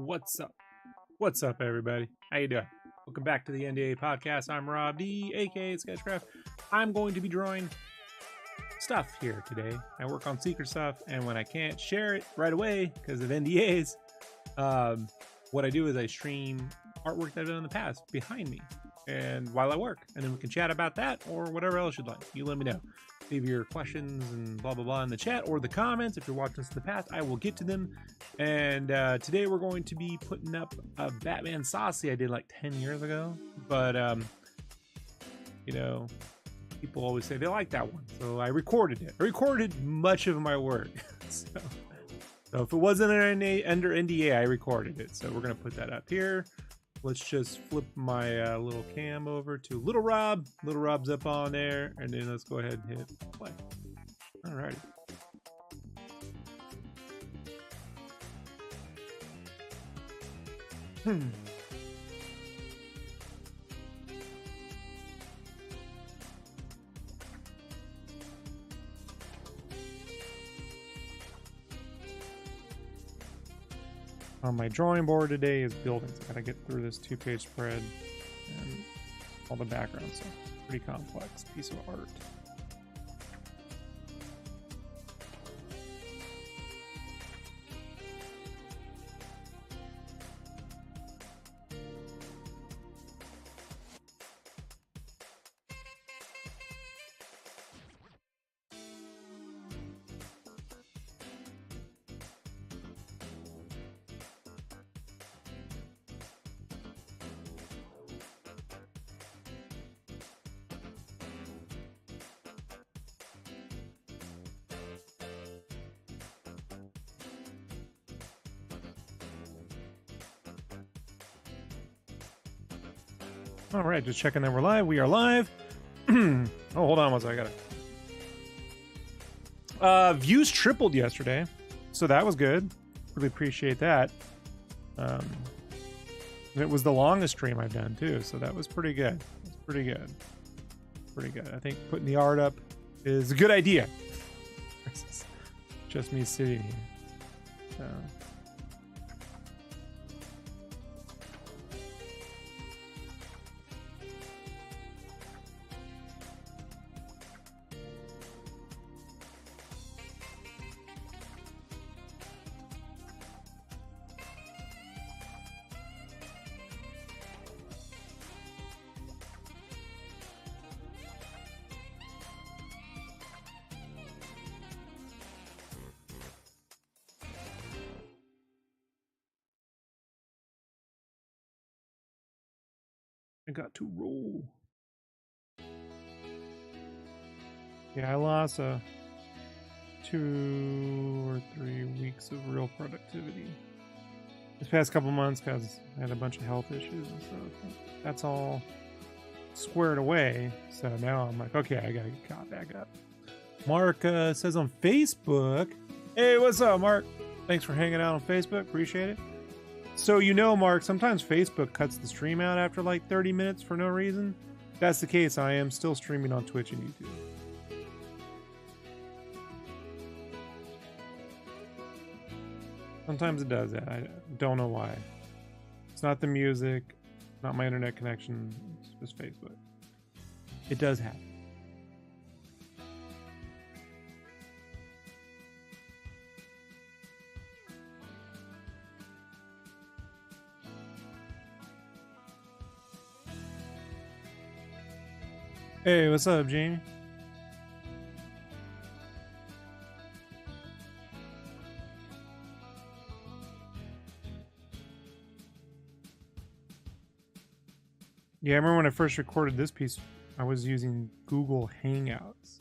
What's up? What's up, everybody? How you doing? Welcome back to the NDA Podcast. I'm Rob D, aka Sketchcraft. I'm going to be drawing stuff here today. I work on secret stuff, and when I can't share it right away because of NDAs, what I do is I stream artwork that I've done in the past behind me, and while I work, and then we can chat about that or whatever else you'd like. You let me know. Leave your questions and blah blah blah in the chat or the comments. If you're watching this in the past, I will get to them. And today we're going to be putting up a Batman Saucy I did like 10 years ago, but you know, people always say they like that one, so I recorded it. I recorded much of my work. so if it wasn't under NDA, I recorded it, so we're gonna put that up here. Let's just flip my little cam over to Little Rob. Little Rob's up on there, and then let's go ahead and hit play. Alrighty. On my drawing board today is buildings. I gotta get through this 2-page spread and all the background stuff. Pretty complex piece of art. All right, just checking that we're live. We are live. Oh, hold on one second. I got it. Views tripled yesterday, so that was good. Really appreciate that. It was the longest stream I've done too, so that was pretty good. It's pretty good. Pretty good. I think putting the art up is a good idea. Just me sitting here. So. I got to roll. Yeah, I lost 2 or 3 weeks of real productivity this past couple months because I had a bunch of health issues and stuff. That's all squared away. So now I'm like, okay, I gotta get caught back up. Mark says on Facebook, hey, what's up, Mark? Thanks for hanging out on Facebook. Appreciate it. So you know, Mark, sometimes Facebook cuts the stream out after like 30 minutes for no reason. If that's the case, I am still streaming on Twitch and YouTube. Sometimes it does that. I don't know why. It's not the music, not my internet connection, it's just Facebook. It does happen. Hey, what's up, Jamie? Yeah, I remember when I first recorded this piece, I was using Google Hangouts.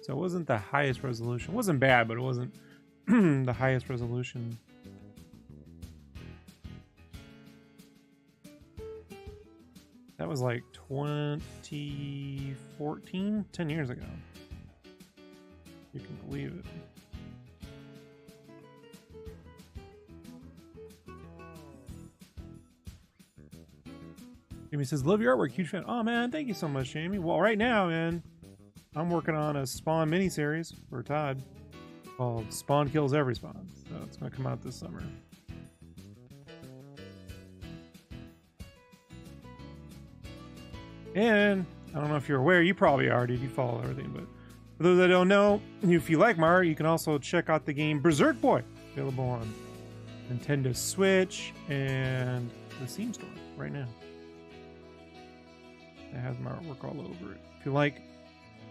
So it wasn't the highest resolution. It wasn't bad, but it wasn't the highest resolution. That was like 2014, 10 years ago. You can believe it. Jamie says, love your artwork, huge fan. Oh man, thank you so much, Jamie. Well, right now, man, I'm working on a Spawn miniseries for Todd called Spawn Kills Every Spawn. So it's going to come out this summer. And I don't know if you're aware, you probably already do follow everything, but for those that don't know, if you like my art, you can also check out the game Berserk Boy, available on Nintendo Switch and the Steam store right now. It has my artwork all over it. If you like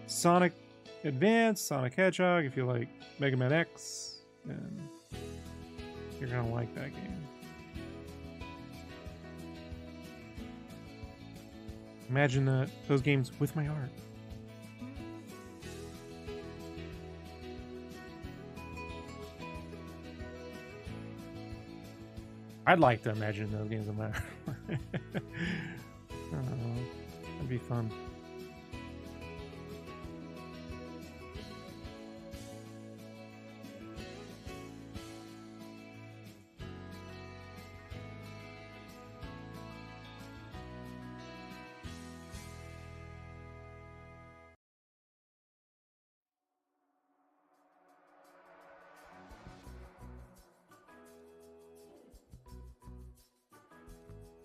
Sonic Advance, Sonic Hedgehog, if you like Mega Man X, then you're gonna like that game. Imagine those games with my art. I'd like to imagine those games with my art. That'd be fun.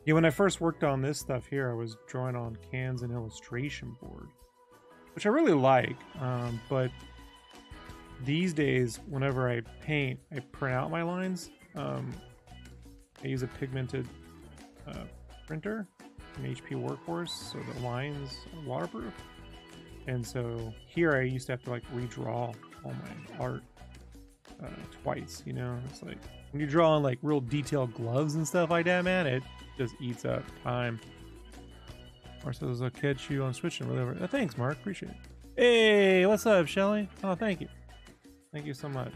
Yeah, when I first worked on this stuff here, I was drawing on cans and illustration board, which I really like. But these days, whenever I paint, I print out my lines. I use a pigmented printer, an HP Workhorse, so the lines are waterproof. And so here I used to have to like redraw all my art twice, you know? It's like when you draw on like real detailed gloves and stuff like that, man, it just eats up time. Or says I'll catch you on Switch and whatever. Thanks, Mark. Appreciate it. Hey, what's up, Shelly? Oh, thank you. Thank you so much.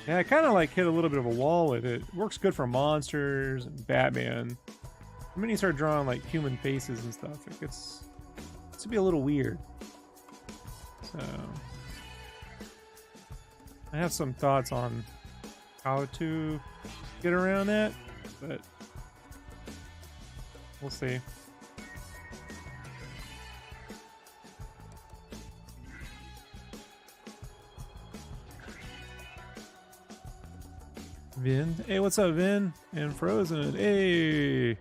Yeah, I kind of like hit a little bit of a wall with it. It works good for monsters and Batman. The minute you start drawing like human faces and stuff, it gets to be a little weird. So I have some thoughts on how to get around that, but we'll see. Vin, hey, what's up, Vin? And Frozen, hey,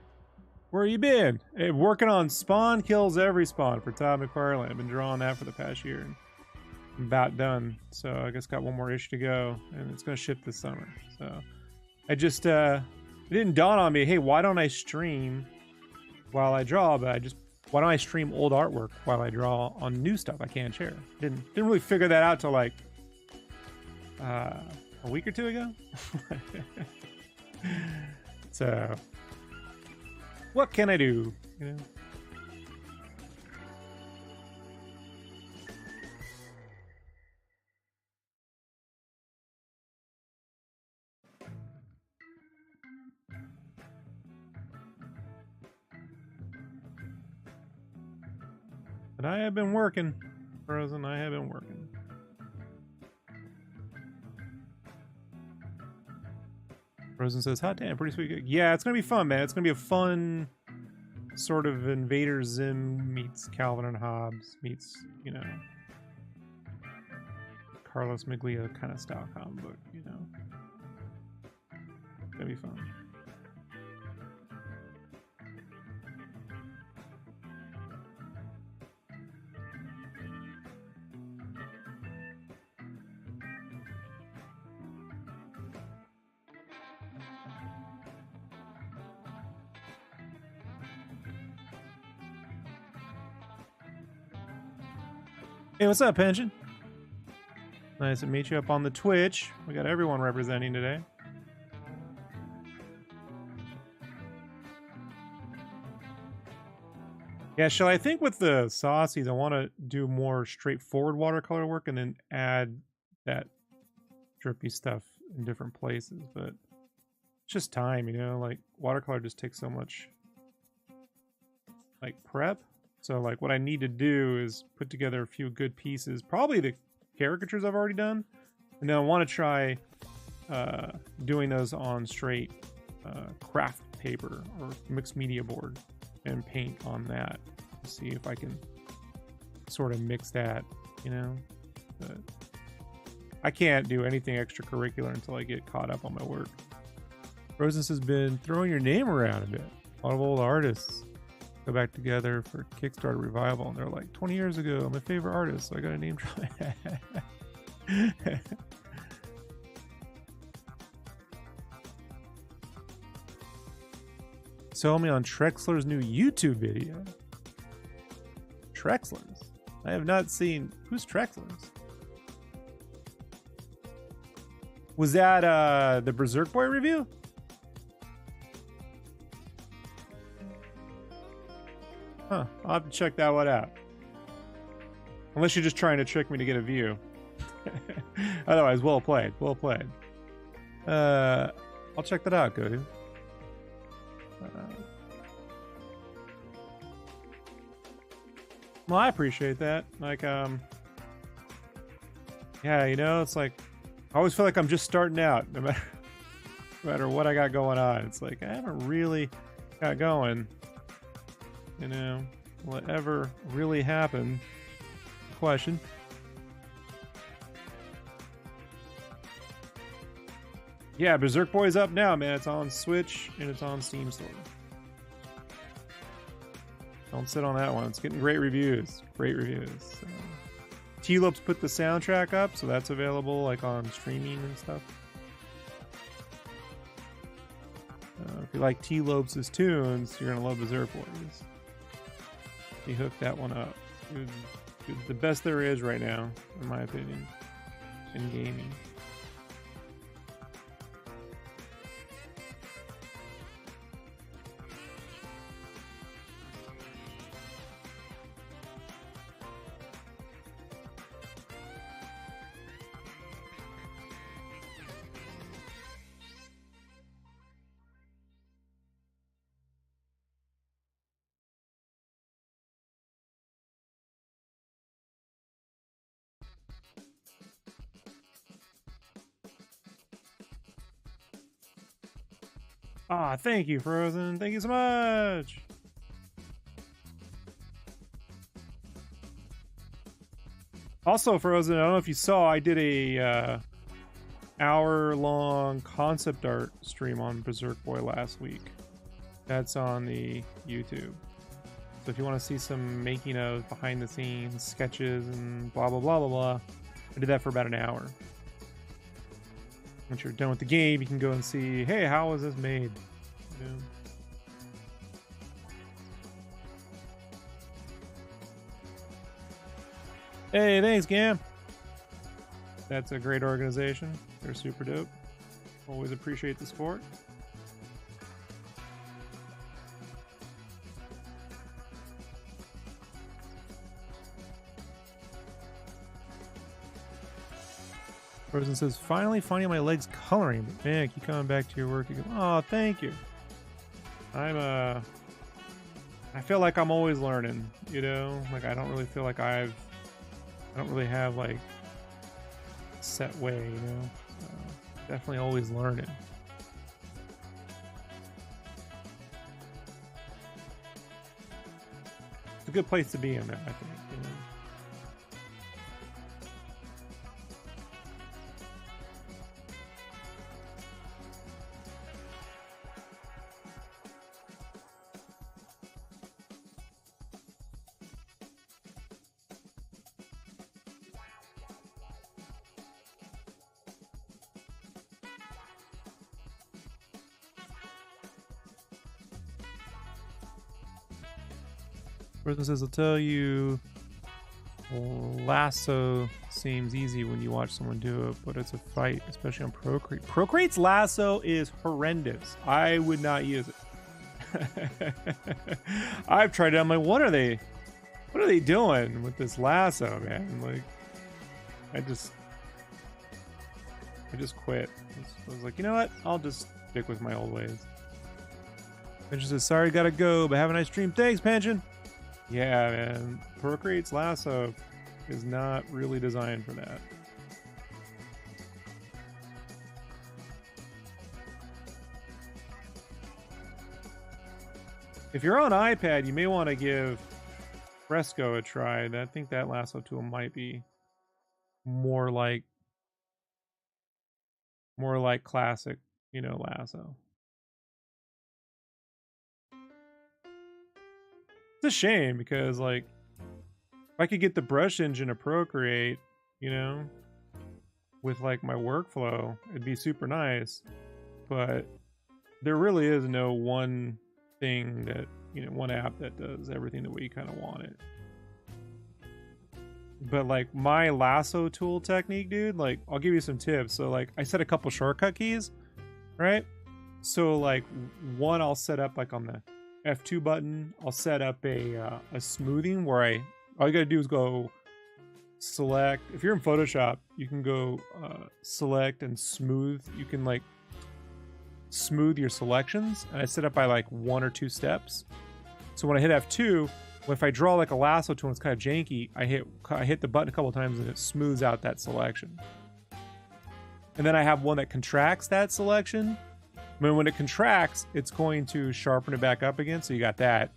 where you been? Hey, working on Spawn Kills Every Spawn for Todd McFarlane. I've been drawing that for the past year. I'm about done, so I guess got one more issue to go, and it's gonna ship this summer. So I just it didn't dawn on me, hey, why don't I stream while I draw? But why don't I stream old artwork while I draw on new stuff I can't share? Didn't really figure that out till like a week or two ago. So what can I do, you know? But I have been working, Frozen. I have been working. Frozen says, hot damn, pretty sweet. Yeah, it's going to be fun, man. It's going to be a fun sort of Invader Zim meets Calvin and Hobbes meets, you know, Carlos Miglia kind of style comic book, you know. It's going to be fun. Hey, what's up, Pension? Nice to meet you up on the Twitch. We got everyone representing today. Yeah, Shell, I think with the Saucies, I want to do more straightforward watercolor work and then add that drippy stuff in different places. But it's just time, you know? Like, watercolor just takes so much, like, prep. So, like, what I need to do is put together a few good pieces. Probably the caricatures I've already done. And then I want to try doing those on straight craft paper or mixed media board and paint on that. See if I can sort of mix that, you know? But I can't do anything extracurricular until I get caught up on my work. Rosens has been throwing your name around a bit. A lot of old artists go back together for Kickstarter revival, and they're like, 20 years ago, my favorite artist, so I got a name drop. Sell me on Trexler's new YouTube video. Trexler's? I have not seen. Who's Trexler's? Was that the Berserk Boy review? Huh, I'll have to check that one out. Unless you're just trying to trick me to get a view. Otherwise, well played, well played. I'll check that out, Cody. Well, I appreciate that. Like, yeah, you know, it's like, I always feel like I'm just starting out, no matter what I got going on. It's like, I haven't really got going. You know, whatever really happened? Question. Yeah, Berserk Boy's up now, man. It's on Switch and it's on Steam Store. Don't sit on that one. It's getting great reviews. Great reviews. So. T-Lopes put the soundtrack up, so that's available like on streaming and stuff. If you like T-Lopes' tunes, you're gonna love Berserk Boys. He hooked that one up. It's the best there is right now, in my opinion, in gaming. Ah, thank you, Frozen. Thank you so much. Also, Frozen, I don't know if you saw, I did a hour-long concept art stream on Berserk Boy last week. That's on the YouTube. So if you want to see some making of behind-the-scenes sketches and blah, blah, blah, blah, blah, I did that for about an hour. Once you're done with the game, you can go and see, hey, how was this made? You know? Hey, thanks, Gam. That's a great organization. They're super dope. Always appreciate the support. Frozen says, finally finding my legs coloring, but man, keep coming back to your work again. Oh, thank you. I feel like I'm always learning, you know? Like, I don't really feel like I don't really have, like, a set way, you know? Definitely always learning. It's a good place to be in there, I think, you know? Person says, I'll tell you, lasso seems easy when you watch someone do it, but it's a fight, especially on Procreate. Procreate's lasso is horrendous. I would not use it. I've tried it. I'm like, what are they doing with this lasso, man? Like, I just quit. I was like, you know what? I'll just stick with my old ways. Pension says, sorry, gotta go, but have a nice stream. Thanks, Pension. Yeah, man. Procreate's lasso is not really designed for that. If you're on iPad, you may want to give Fresco a try. I think that lasso tool might be more like classic, you know, lasso. It's a shame because like if I could get the brush engine to Procreate, you know, with like my workflow, it'd be super nice. But there really is no one thing that, you know, one app that does everything the way you kind of want it. But like my lasso tool technique, dude, like I'll give you some tips. So like I set a couple shortcut keys, right? So like one I'll set up like on the F2 button. I'll set up a smoothing where all you gotta do is go select. If you're in Photoshop, you can go select and smooth. You can like smooth your selections, and I set up by like 1 or 2 steps. So when I hit F2, if I draw like a lasso tool and it's kind of janky, I hit the button a couple times and it smooths out that selection. And then I have one that contracts that selection. I mean, when it contracts, it's going to sharpen it back up again, so you got that.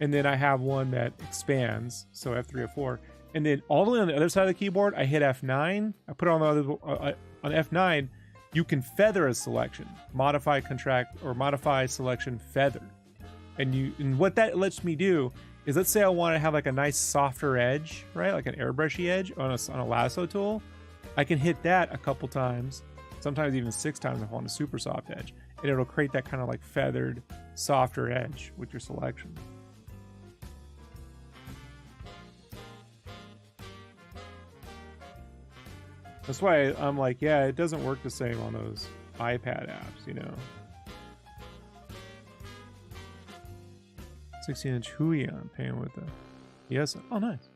And then I have one that expands, so F3, F4. And then all the way on the other side of the keyboard, I hit F9. I put it on the other on F9. You can feather a selection, modify, contract, or modify selection, feather. And what that lets me do is, let's say I want to have like a nice softer edge, right? Like an airbrushy edge on a lasso tool. I can hit that a couple times, sometimes even 6 times if I want a super soft edge. And it'll create that kind of like feathered, softer edge with your selection. That's why I'm like, yeah, it doesn't work the same on those iPad apps, you know. 16-inch Huion I'm paying with the yes. Oh, nice.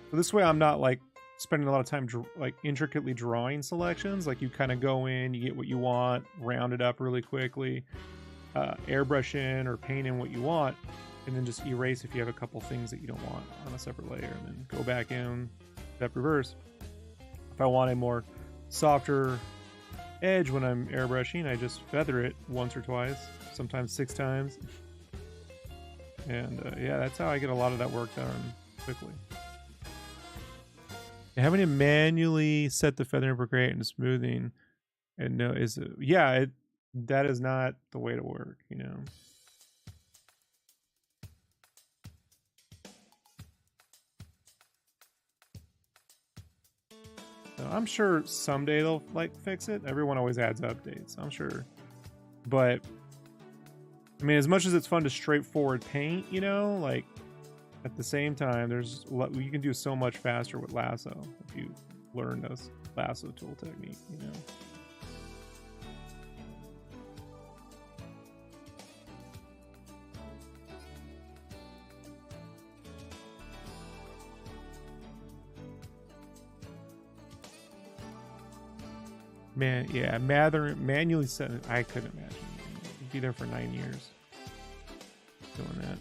So this way I'm not like spending a lot of time like intricately drawing selections. Like you kind of go in, you get what you want, round it up really quickly, airbrush in or paint in what you want, and then just erase if you have a couple things that you don't want on a separate layer, and then go back in, step reverse. If I want a more softer edge when I'm airbrushing, I just feather it once or twice, sometimes 6 times. And yeah, that's how I get a lot of that work done quickly. Having to manually set the feathering, Procreate, and smoothing, and no, that is not the way to work, you know. So I'm sure someday they'll like fix it. Everyone always adds updates, I'm sure. But I mean, as much as it's fun to straightforward paint, you know, like at the same time, you can do so much faster with lasso if you learn those lasso tool technique, you know. Man, yeah, manually setting, I couldn't imagine. You'd be there for 9 years doing that.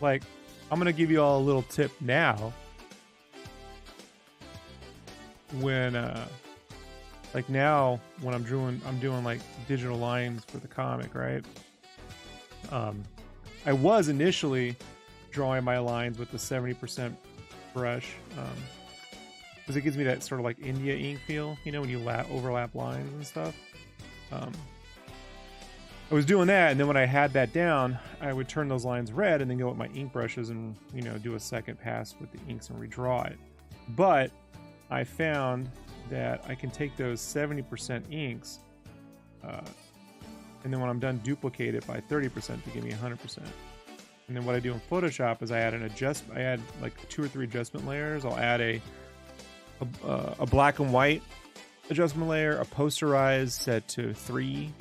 Like, I'm gonna give you all a little tip now. When like now when I'm doing like digital lines for the comic, right? I was initially drawing my lines with the 70% brush, because it gives me that sort of like India ink feel, you know, when you overlap lines and stuff. I was doing that, and then when I had that down, I would turn those lines red and then go with my ink brushes and, you know, do a second pass with the inks and redraw it. But I found that I can take those 70% inks, and then when I'm done, duplicate it by 30% to give me 100%. And then what I do in Photoshop is I add like 2 or 3 adjustment layers. I'll add a black and white adjustment layer, a posterized set to 3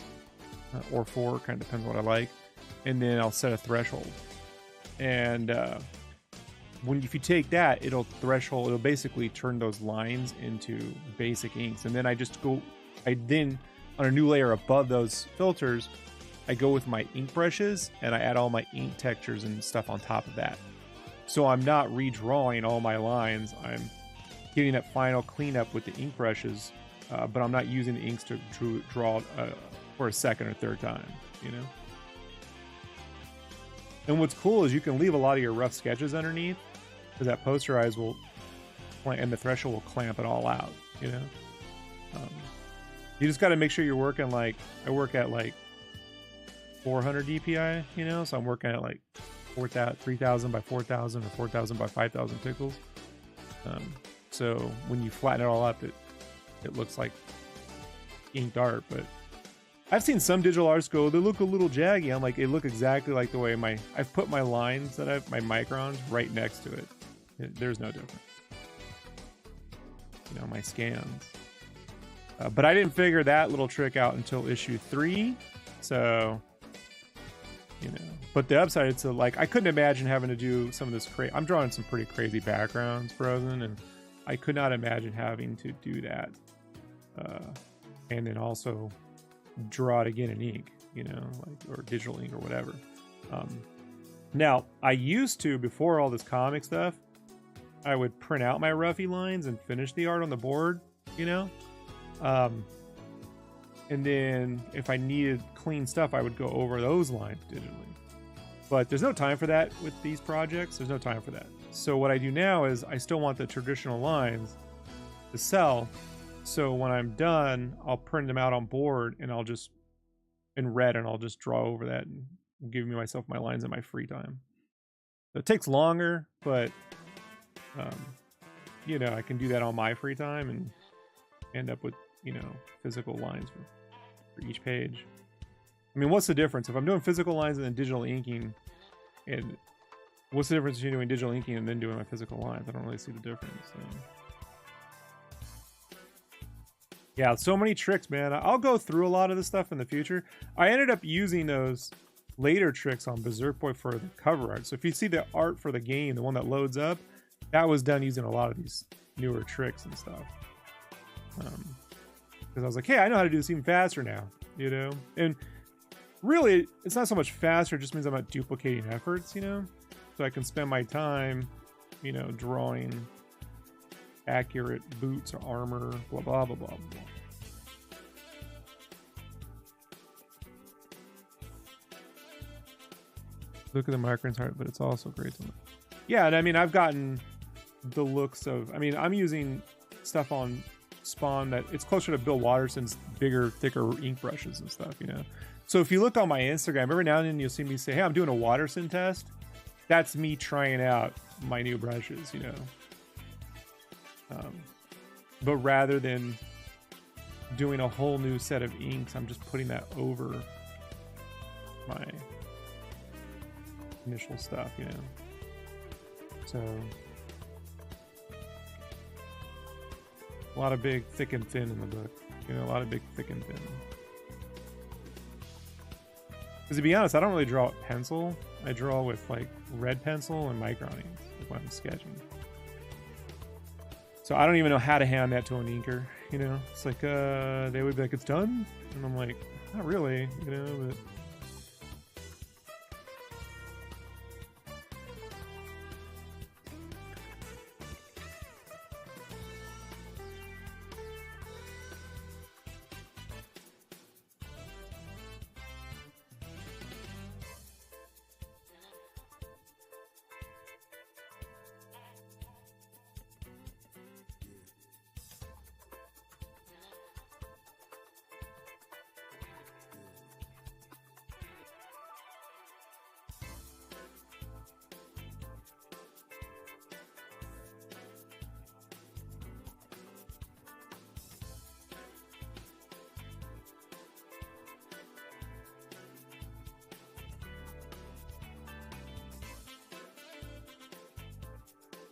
or 4, kind of depends on what I like, and then I'll set a threshold. And if you take that, it'll basically turn those lines into basic inks. And then on a new layer above those filters, I go with my ink brushes and I add all my ink textures and stuff on top of that. So I'm not redrawing all my lines. I'm getting that final cleanup with the ink brushes, but I'm not using the inks to draw for a second or third time, you know? And what's cool is you can leave a lot of your rough sketches underneath, because that posterize and the threshold will clamp it all out, you know? You just got to make sure you're working like, I work at like 400 DPI, you know, so I'm working at like 3,000 by 4,000 or 4,000 by 5,000 pixels. So when you flatten it all up, it looks like inked art. But I've seen some digital artists go, they look a little jaggy. I'm like, they look exactly like the way I've put my lines that my microns right next to it. There's no difference. You know, my scans. But I didn't figure that little trick out until issue 3. So, you know, but the upside, it's like, I couldn't imagine having to do some of this I'm drawing some pretty crazy backgrounds frozen, and I could not imagine having to do that. And then also draw it again in ink, you know, like, or digital ink or whatever. Now, I used to, before all this comic stuff, I would print out my roughy lines and finish the art on the board, you know? And then if I needed clean stuff, I would go over those lines digitally. But there's no time for that with these projects. There's no time for that. So what I do now is I still want the traditional lines to sell. So when I'm done, I'll print them out on board and I'll just, in red, and I'll just draw over that and give myself my lines in my free time. So it takes longer, but you know, I can do that on my free time and end up with, you know, physical lines for each page. I mean, what's the difference if I'm doing physical lines and then digital inking? And what's the difference between doing digital inking and then doing my physical lines? I don't really see the difference. So. Yeah, so many tricks, man. I'll go through a lot of this stuff in the future. I ended up using those later tricks on Berserk Boy for the cover art. So if you see the art for the game, the one that loads up, that was done using a lot of these newer tricks and stuff. Because I was like, hey, I know how to do this even faster now, you know? And really, it's not so much faster, it just means I'm not duplicating efforts, you know? So I can spend my time, you know, drawing accurate boots or armor, blah, blah, blah, blah, blah. Look at the microns art, but it's also great to look. Yeah, and I mean, I've gotten the looks of, I mean, I'm using stuff on Spawn that it's closer to Bill Watterson's bigger, thicker ink brushes and stuff, you know? So if you look on my Instagram, every now and then you'll see me say, hey, I'm doing a Watterson test. That's me trying out my new brushes, you know? But rather than doing a whole new set of inks, I'm just putting that over my initial stuff, you know? So a lot of big, thick and thin in the book. You know, a lot of big, thick and thin. Because to be honest, I don't really draw with pencil. I draw with like red pencil and micron inks when I'm sketching. So I don't even know how to hand that to an inker. You know, it's like they would be like, "It's done," and I'm like, "Not really," you know, but.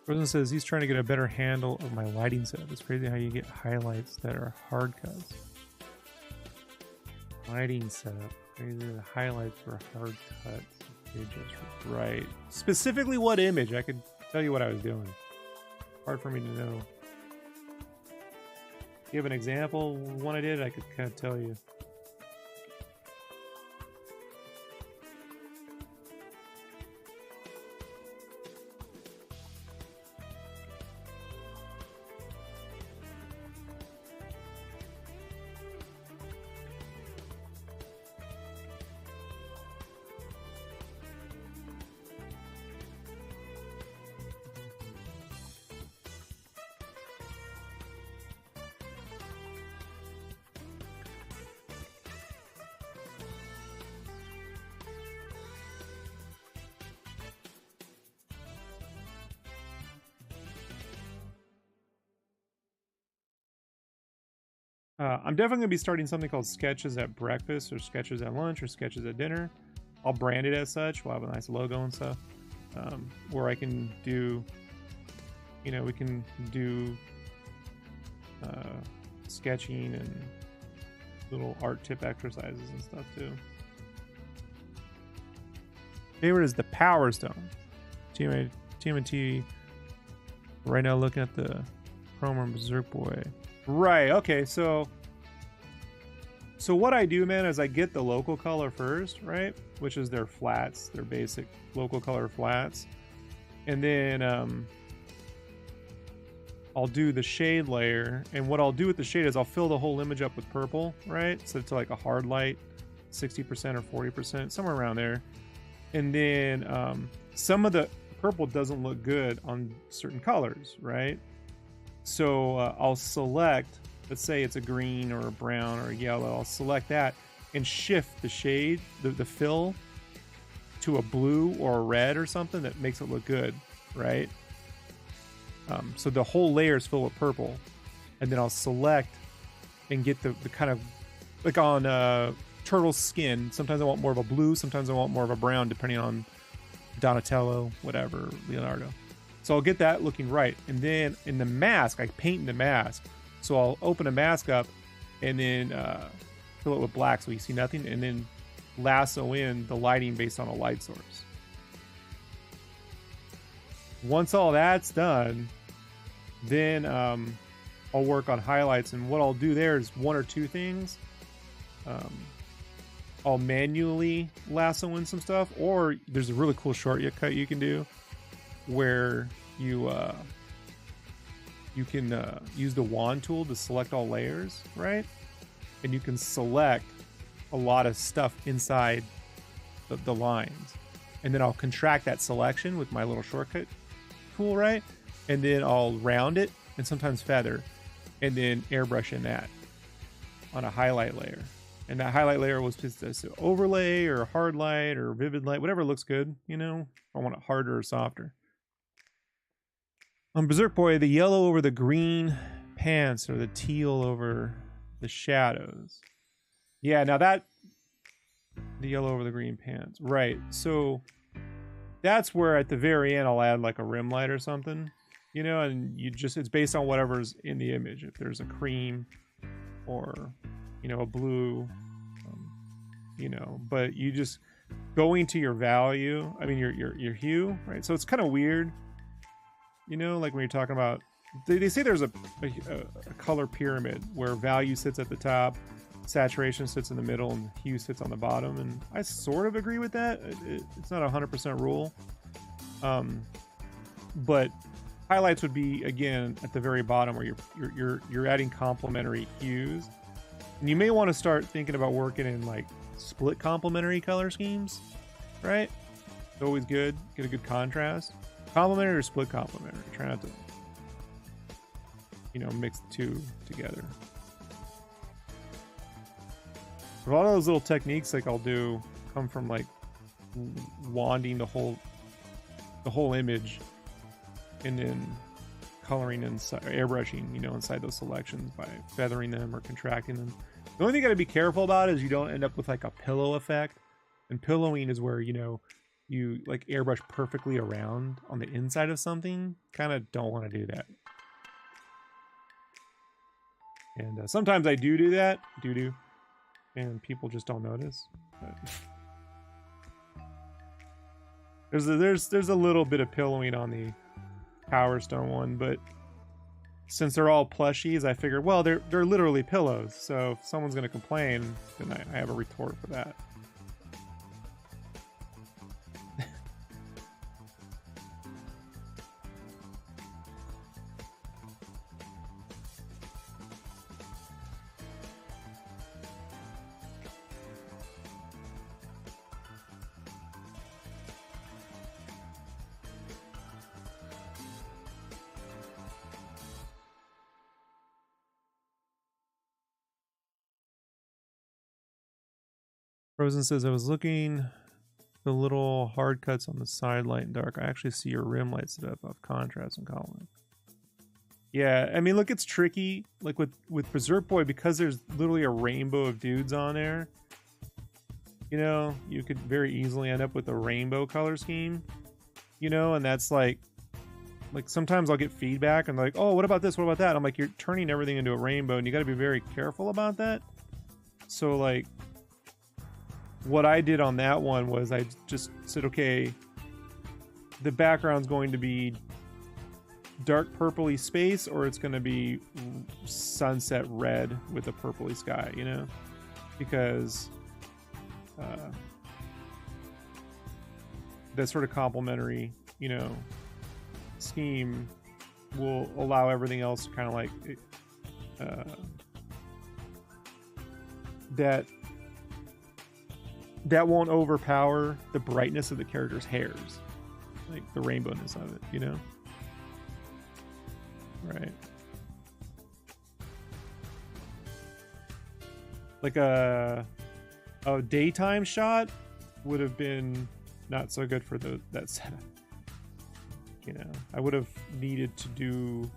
Rosen says he's trying to get a better handle of my lighting setup. It's crazy how you get highlights that are hard cuts. Lighting setup. Crazy, the highlights were hard cuts. They just right. Specifically what image? I could tell you what I was doing. Hard for me to know. You have an example? One I did, I could kind of tell you. I'm definitely going to be starting something called Sketches at Breakfast or Sketches at Lunch or Sketches at Dinner. I'll brand it as such. We'll have a nice logo and stuff. Where I can do, you know, we can do sketching and little art tip exercises and stuff too. Favorite is the Power Stone. TMNT. Right now looking at the Chrome Berserk Boy. Right, okay, so what I do, man, is I get the local color first, right? Which is their flats, their basic local color flats. And then I'll do the shade layer. And what I'll do with the shade is I'll fill the whole image up with purple, right? So it's like a hard light, 60% or 40%, somewhere around there. And then some of the purple doesn't look good on certain colors, right? So I'll select, let's say it's a green or a brown or a yellow. I'll select that and shift the shade, the fill, to a blue or a red or something that makes it look good, right? So the whole layer is filled with purple. And then I'll select and get the kind of, like on turtle skin, sometimes I want more of a blue, sometimes I want more of a brown, depending on Donatello, whatever, Leonardo. So I'll get that looking right. And then in the mask, I paint in the mask. So I'll open a mask up and then fill it with black so you see nothing. And then lasso in the lighting based on a light source. Once all that's done, then I'll work on highlights. And what I'll do there is one or two things. I'll manually lasso in some stuff. Or there's a really cool shortcut you can do where you can use the wand tool to select all layers, right? And you can select a lot of stuff inside the lines. And then I'll contract that selection with my little shortcut tool, right? And then I'll round it and sometimes feather and then airbrush in that on a highlight layer. And that highlight layer was just an overlay or a hard light or vivid light, whatever looks good, you know? I want it harder or softer. On Berserk Boy, the yellow over the green pants or the teal over the shadows. Yeah, now that, the yellow over the green pants. Right, so that's where at the very end I'll add like a rim light or something, you know, and you just, it's based on whatever's in the image. If there's a cream or, you know, a blue, you know, but you just going to your value, I mean, your hue, right? So it's kind of weird. You know, like when you're talking about, they say there's a color pyramid where value sits at the top, saturation sits in the middle, and hue sits on the bottom. And I sort of agree with that. It's not a 100% rule. But highlights would be, again, at the very bottom where you're adding complementary hues. And you may want to start thinking about working in like split complementary color schemes, right? It's always good. Get a good contrast. Complementary or split complementary. Try not to, you know, mix the two together. A lot of those little techniques, like I'll do, come from like wanding the whole image, and then coloring inside, airbrushing, you know, inside those selections by feathering them or contracting them. The only thing you got to be careful about is you don't end up with like a pillow effect. And pillowing is where, you know, you like airbrush perfectly around on the inside of something. Kind of don't want to do that. And sometimes I do that, and people just don't notice. But there's a little bit of pillowing on the Power Stone one, but since they're all plushies, I figured, well, they're literally pillows. So if someone's gonna complain, then I have a retort for that. Frozen says, I was looking the little hard cuts on the side light and dark. I actually see your rim light set up off contrast and coloring. Yeah, I mean, look, it's tricky. Like with Berserk Boy, because there's literally a rainbow of dudes on there. You know, you could very easily end up with a rainbow color scheme. You know, and that's like sometimes I'll get feedback and like, oh, what about this? What about that? I'm like, you're turning everything into a rainbow, and you got to be very careful about that. So like, what I did on that one was I just said, okay, the background's going to be dark purpley space, or it's going to be sunset red with a purpley sky, you know, because that sort of complementary, you know, scheme will allow everything else to kind of like that won't overpower the brightness of the character's hairs, like the rainbowness of it, you know. Right. Like a daytime shot would have been not so good for that setup. You know, I would have needed to do.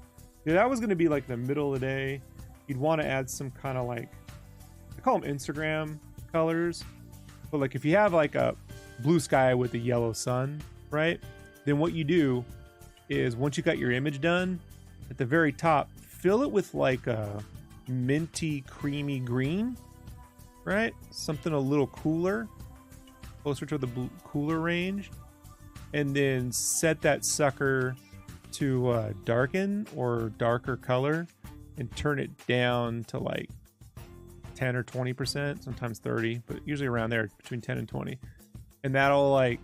Yeah, that was going to be like the middle of the day. You'd want to add some kind of like, I call them Instagram colors, but like if you have like a blue sky with a yellow sun, right? Then what you do is once you got your image done, at the very top, fill it with like a minty, creamy green, right? Something a little cooler, closer to the cooler range. And then set that sucker to darken or darker color and turn it down to like 10 or 20%, sometimes 30, but usually around there between 10 and 20. And that'll like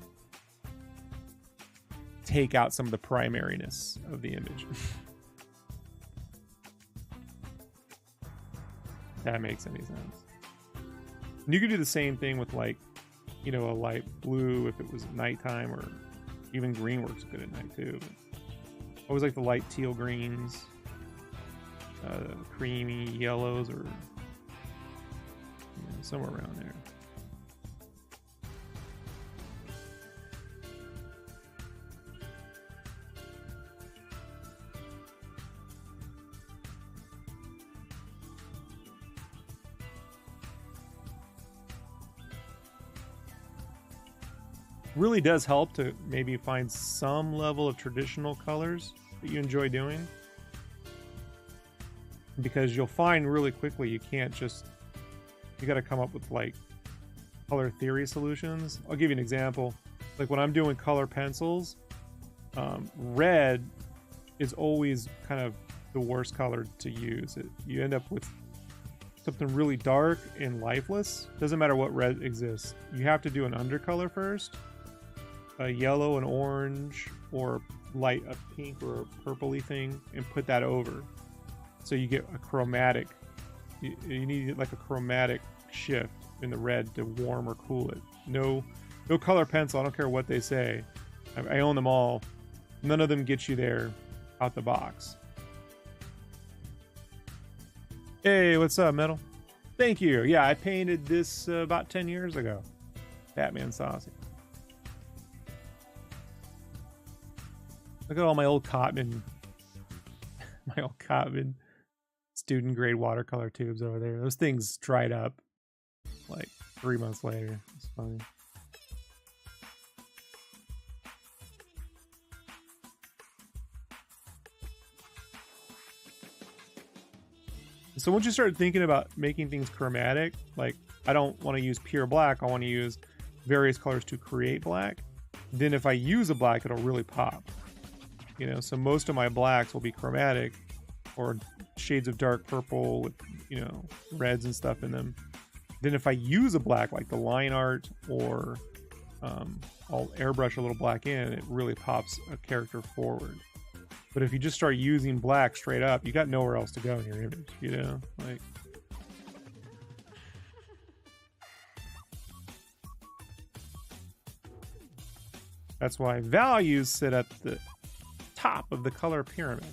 take out some of the primariness of the image. If that makes any sense. And you could do the same thing with like, you know, a light blue if it was nighttime, or even green works good at night too. Always like the light teal greens, creamy yellows, or you know, somewhere around there. Really does help to maybe find some level of traditional colors that you enjoy doing, because you'll find really quickly you can't just, you got to come up with like color theory solutions. I'll give you an example. Like when I'm doing color pencils, red is always kind of the worst color to use. You end up with something really dark and lifeless. Doesn't matter what red exists. You have to do an undercolor first, a yellow, an orange, or light, a pink or a purpley thing, and put that over. So you get a chromatic. You need like a chromatic shift in the red to warm or cool it. No color pencil, I don't care what they say. I own them all. None of them get you there out the box. Hey, what's up, Metal? Thank you. Yeah, I painted this about 10 years ago. Batman Saucy. Look at all my old Cotman student grade watercolor tubes over there. Those things dried up like 3 months later. It's funny. So once you start thinking about making things chromatic, like I don't want to use pure black, I want to use various colors to create black. Then if I use a black, it'll really pop. You know, so most of my blacks will be chromatic or shades of dark purple with, you know, reds and stuff in them. Then if I use a black like the line art, or I'll airbrush a little black in, it really pops a character forward. But if you just start using black straight up, you got nowhere else to go in your image, you know? Like, that's why values sit at the top of the color pyramid.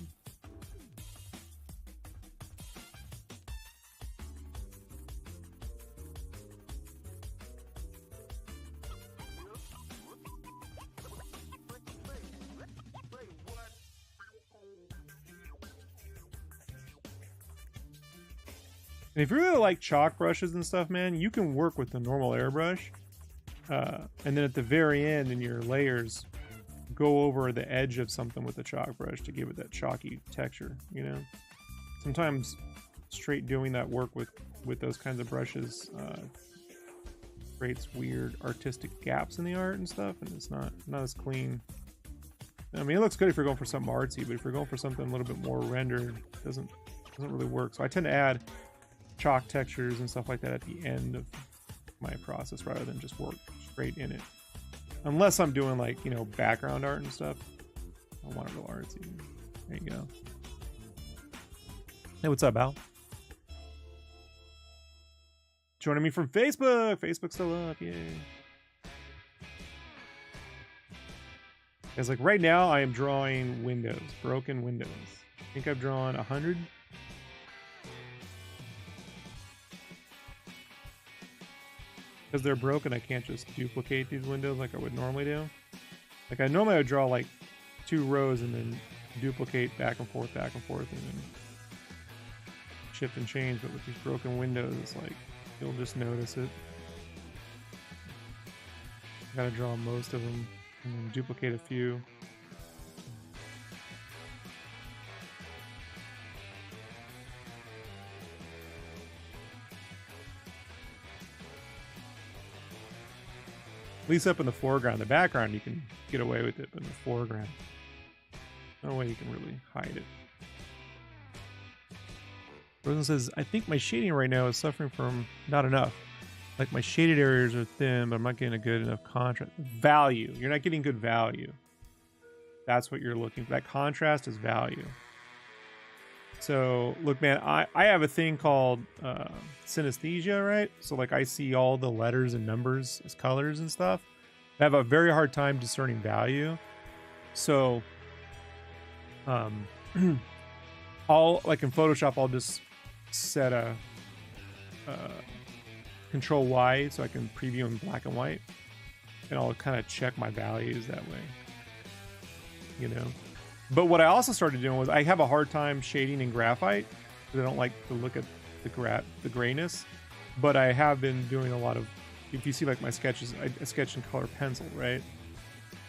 And if you really like chalk brushes and stuff, man, you can work with the normal airbrush. And then at the very end in your layers, go over the edge of something with a chalk brush to give it that chalky texture, you know? Sometimes straight doing that work with those kinds of brushes creates weird artistic gaps in the art and stuff, and it's not as clean. I mean, it looks good if you're going for something artsy, but if you're going for something a little bit more rendered, it doesn't really work. So I tend to add chalk textures and stuff like that at the end of my process rather than just work straight in it. Unless I'm doing, like, you know, background art and stuff. I want it real artsy. There you go. Hey, what's up, Al? Joining me from Facebook. Facebook's still up, yay. It's like right now I am drawing windows, broken windows. I think I've drawn 100. Because they're broken, I can't just duplicate these windows like I would normally do. Like I normally would draw like 2 rows and then duplicate back and forth, and then shift and change. But with these broken windows, it's like you'll just notice it. Gotta draw most of them and then duplicate a few. At least up in the foreground. The background you can get away with it, but in the foreground, no way you can really hide it. Rosen says, I think my shading right now is suffering from not enough. Like my shaded areas are thin, but I'm not getting a good enough contrast. Value. You're not getting good value. That's what you're looking for. That contrast is value. So look, man, I have a thing called synesthesia, right? So like I see all the letters and numbers as colors and stuff. I have a very hard time discerning value. So I'll, like in Photoshop, I'll just set a Control Y so I can preview in black and white, and I'll kind of check my values that way, you know. But what I also started doing was I have a hard time shading in graphite because I don't like to look at the grayness. But I have been doing a lot of, if you see like my sketches, I sketch in color pencil, right?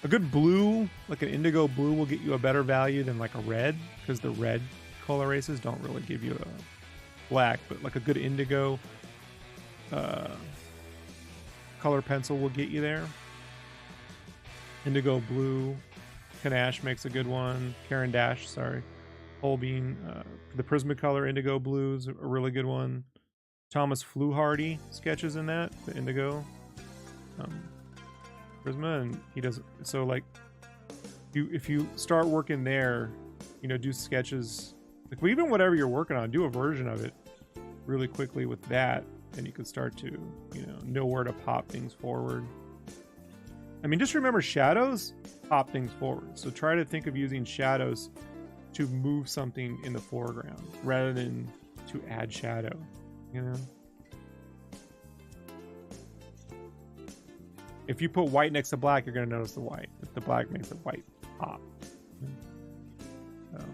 A good blue, like an indigo blue, will get you a better value than like a red, because the red color races don't really give you a black. But like a good indigo color pencil will get you there. Indigo blue. Kanash makes a good one. Karen Dash, sorry. Holbein. The Prismacolor Indigo Blues, a really good one. Thomas Fluhardy sketches in that, the Indigo Prisma, and he does. So like, if you start working there, you know, do sketches, like even whatever you're working on, do a version of it really quickly with that, and you can start to, you know where to pop things forward. I mean, just remember shadows pop things forward. So try to think of using shadows to move something in the foreground rather than to add shadow, you know? If you put white next to black, you're going to notice the white. If the black makes the white pop. So.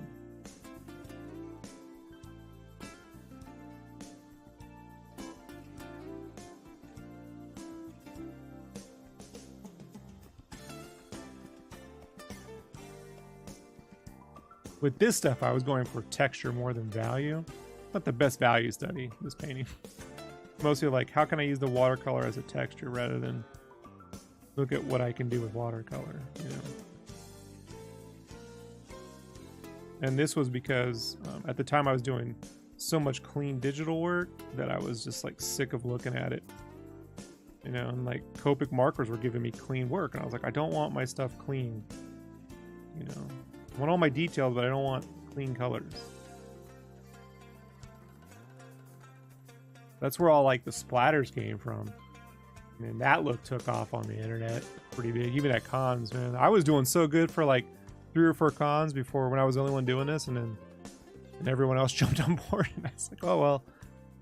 With this stuff, I was going for texture more than value. Not the best value study, this painting. Mostly like, how can I use the watercolor as a texture rather than look at what I can do with watercolor, you know? And this was because at the time I was doing so much clean digital work that I was just like sick of looking at it. You know, and like Copic markers were giving me clean work, and I was like, I don't want my stuff clean, you know? I want all my details, but I don't want clean colors. That's where all like the splatters came from. I mean, that look took off on the internet pretty big, even at cons, man. I was doing so good for like 3 or 4 cons before, when I was the only one doing this, and everyone else jumped on board, and I was like, oh well,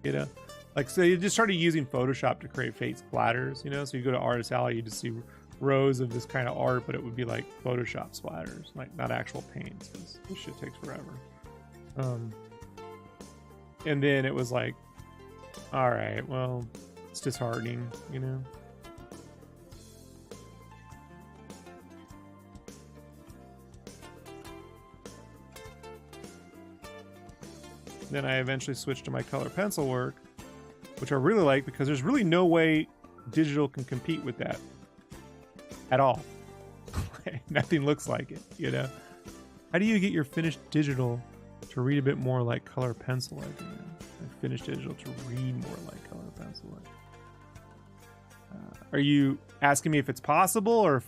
you know. Like, so you just started using Photoshop to create fake splatters, you know. So you go to Artist Alley, you just see rows of this kind of art, but it would be like Photoshop splatters, like not actual paints, because this shit takes forever. And then it was like, All right, well, it's disheartening, you know. Then I eventually switched to my color pencil work, which I really like because there's really no way digital can compete with that at all. Nothing looks like it, you know. How do you get your finished digital to read a bit more like color pencil like, you know? Like finished digital to read more like color pencil like? Are you asking me if it's possible, or if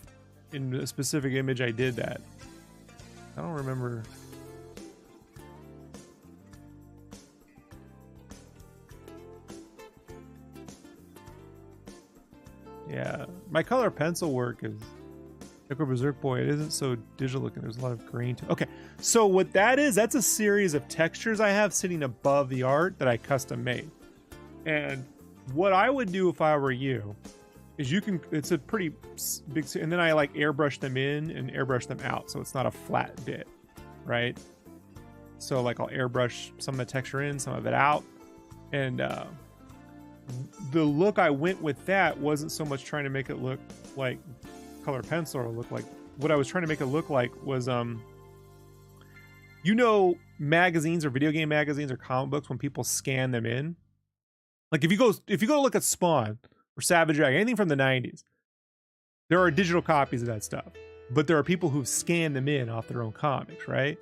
in a specific image I did that? I don't remember. Yeah, my color pencil work is Echo Berserk Boy. It isn't so digital looking. There's a lot of grain to it. Okay, so what that is, that's a series of textures I have sitting above the art that I custom made. And what I would do if I were you is it's a pretty big, and then I like airbrush them in and airbrush them out, so it's not a flat bit, right? So like I'll airbrush some of the texture in, some of it out, and the look I went with that wasn't so much trying to make it look like color pencil or look like, what I was trying to make it look like was you know, magazines or video game magazines or comic books, when people scan them in, like if you go look at Spawn or Savage Dragon, anything from the 90s, there are digital copies of that stuff, but there are people who've scanned them in off their own comics, right?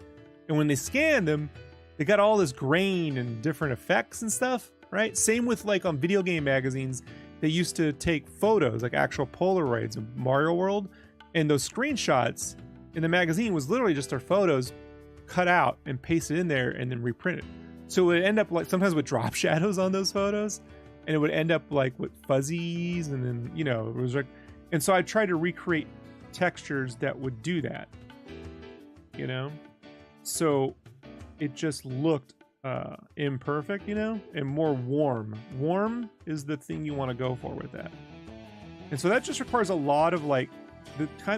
And when they scan them, they got all this grain and different effects and stuff, right? Same with like on video game magazines, they used to take photos, like actual Polaroids of Mario World, and those screenshots in the magazine was literally just their photos cut out and pasted in there and then reprinted. So it would end up like sometimes with drop shadows on those photos, and it would end up like with fuzzies, and then, you know, it was like, and so I tried to recreate textures that would do that, you know? So it just looked imperfect, you know, and more warm. Warm is the thing you want to go for with that. And so that just requires a lot of like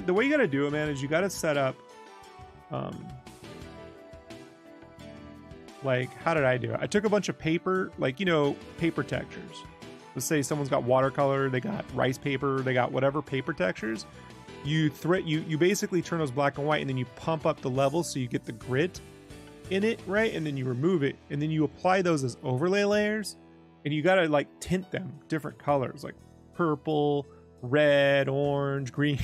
the way you got to do it, man, is you got to set up like, how did I do it? I took a bunch of paper, like, you know, paper textures. Let's say someone's got watercolor, they got rice paper, they got whatever paper textures. You basically turn those black and white, and then you pump up the levels so you get the grit in it, right? And then you remove it, and then you apply those as overlay layers, and you gotta like tint them different colors, like purple, red, orange, green,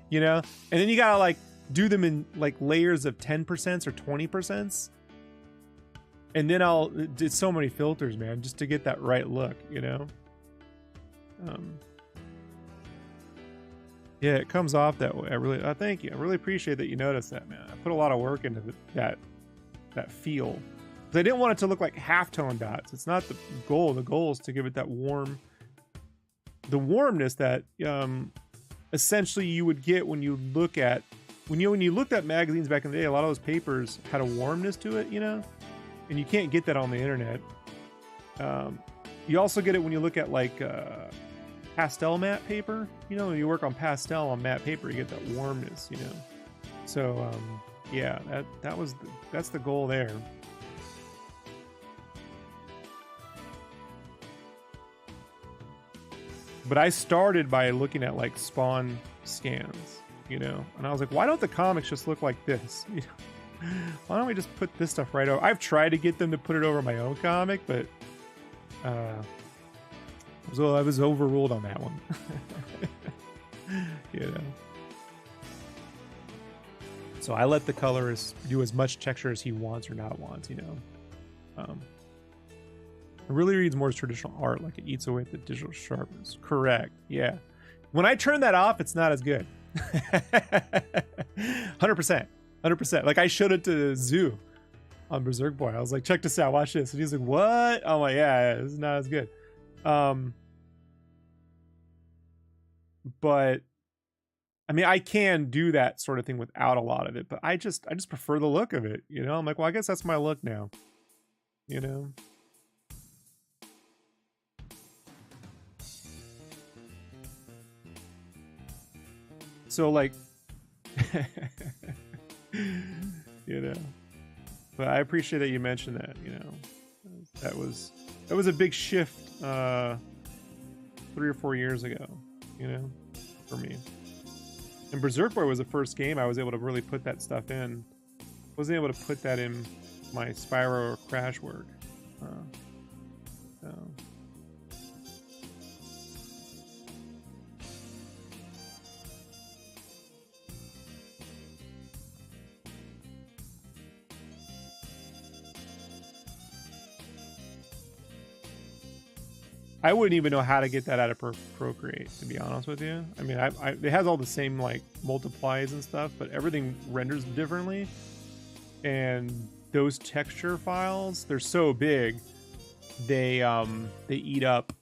you know? And then you gotta like do them in like layers of 10% or 20%. And then did so many filters, man, just to get that right look, you know? Yeah, it comes off that way. Thank you. I really appreciate that you noticed that, man. I put a lot of work into that feel. Because I didn't want it to look like halftone dots. It's not the goal. The goal is to give it that warmness that essentially you would get when you look at, when you looked at magazines back in the day. A lot of those papers had a warmness to it, you know? And you can't get that on the internet. You also get it when you look at like pastel matte paper. You know, when you work on pastel on matte paper, you get that warmness, you know. So yeah, that's the goal there. But I started by looking at like Spawn scans, you know, and I was like, why don't the comics just look like this? You know? Why don't we just put this stuff right over? I've tried to get them to put it over my own comic, but I was overruled on that one. You know. So I let the colorist do as much texture as he wants or not wants, you know. It really reads more as traditional art, like it eats away at the digital sharpness. Correct. Yeah. When I turn that off, it's not as good. 100%. 100%. Like I showed it to Zoo on Berserk Boy. I was like, check this out, watch this. And he's like, what? I'm like, yeah, this is not as good. But I mean, I can do that sort of thing without a lot of it, but I just prefer the look of it, you know? I'm like, well, I guess that's my look now, you know? So like you know, but I appreciate that you mentioned that, you know. That was a big shift 3 or 4 years ago, you know, for me. And Berserk Boy was the first game I was able to really put that stuff in. Wasn't able to put that in my Spyro or Crash work. So. I wouldn't even know how to get that out of Procreate, to be honest with you. I mean, it has all the same like multiplies and stuff, but everything renders differently. And those texture files, they're so big, they eat up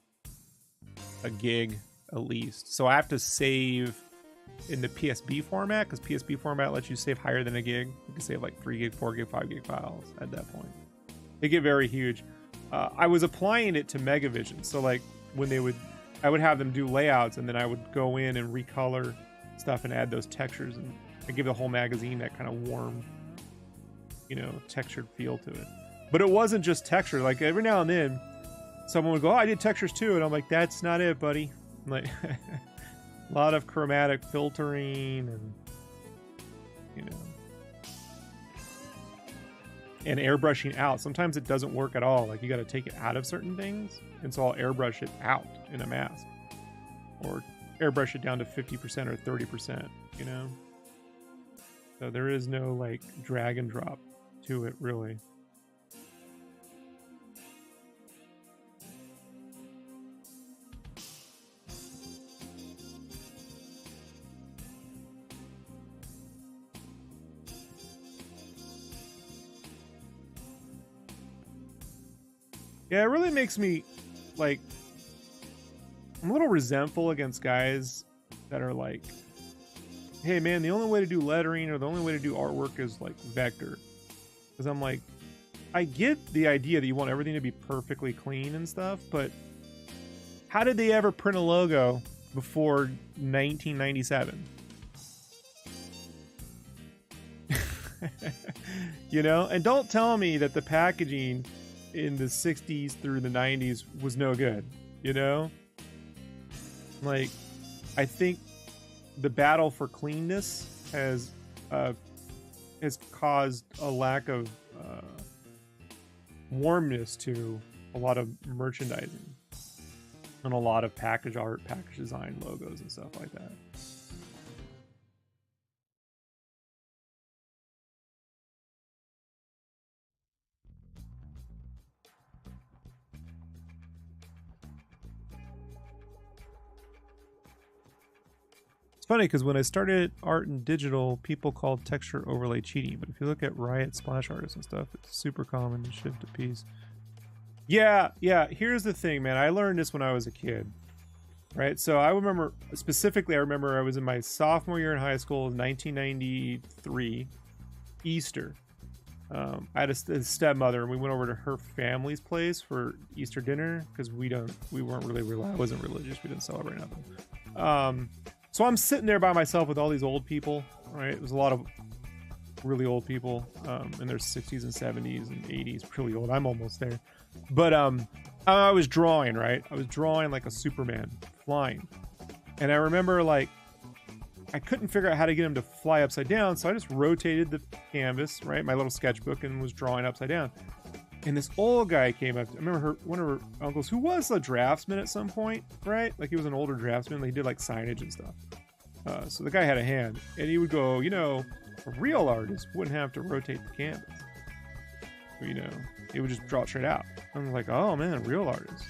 a gig at least. So I have to save in the PSB format, because PSB format lets you save higher than a gig. You can save like 3 gig, 4 gig, 5 gig files at that point. They get very huge. I was applying it to Megavision, so like when I would have them do layouts, and then I would go in and recolor stuff and add those textures, and I give the whole magazine that kind of warm, you know, textured feel to it. But it wasn't just texture. Like every now and then, someone would go, "Oh, I did textures too," and I'm like, "That's not it, buddy." I'm like, a lot of chromatic filtering and, you know. And airbrushing out. Sometimes it doesn't work at all. Like you got to take it out of certain things. And so I'll airbrush it out in a mask. Or airbrush it down to 50% or 30%, you know? So there is no like drag and drop to it, really. Yeah, it really makes me, like, I'm a little resentful against guys that are like, hey man, the only way to do lettering or the only way to do artwork is like vector. Because I'm like, I get the idea that you want everything to be perfectly clean and stuff, but how did they ever print a logo before 1997? You know? And don't tell me that the packaging in the 60s through the 90s was no good, you know? Like, I think the battle for cleanness has caused a lack of warmness to a lot of merchandising and a lot of package art, package design, logos and stuff like that. It's funny because when I started art and digital, people called texture overlay cheating. But if you look at Riot splash artists and stuff, it's super common to shift a piece. Yeah. Here's the thing, man. I learned this when I was a kid, right? So I remember specifically. I remember I was in my sophomore year in high school, 1993, Easter. I had a stepmother, and we went over to her family's place for Easter dinner because we weren't really. I wasn't religious. We didn't celebrate nothing. So I'm sitting there by myself with all these old people, right? There's a lot of really old people in their 60s and 70s and 80s, really old. I'm almost there. But I was drawing, right? I was drawing like a Superman flying. And I remember like I couldn't figure out how to get him to fly upside down, so I just rotated the canvas, right? My little sketchbook, and was drawing upside down. And this old guy came up. I remember one of her uncles, who was a draftsman at some point, right? Like he was an older draftsman. He did like signage and stuff. So the guy had a hand, and he would go, you know, a real artist wouldn't have to rotate the canvas. You know, he would just draw it straight out. I'm like, oh man, a real artist.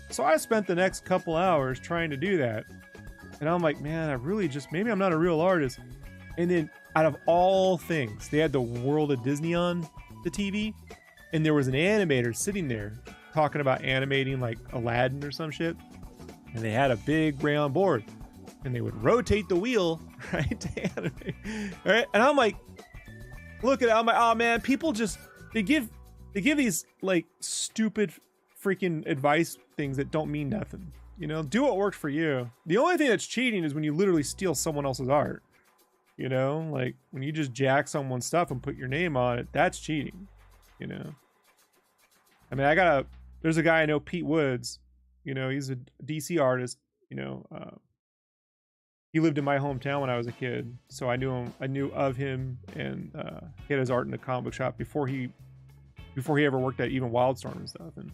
So I spent the next couple hours trying to do that. And I'm like, man, I really just, maybe I'm not a real artist. And then out of all things, they had the World of Disney on the TV. And there was an animator sitting there talking about animating like Aladdin or some shit. And they had a big rayon board. And they would rotate the wheel, right, to animate. Right? And I'm like, look at it. I'm like, oh man, people just, they give these like stupid freaking advice things that don't mean nothing. You know, do what works for you. The only thing that's cheating is when you literally steal someone else's art. You know, like when you just jack someone's stuff and put your name on it, that's cheating. You know, I mean, I got there's a guy I know, Pete Woods, you know, he's a DC artist, you know, he lived in my hometown when I was a kid, so I knew of him, and he had his art in the comic book shop before he ever worked at even Wildstorm and stuff. And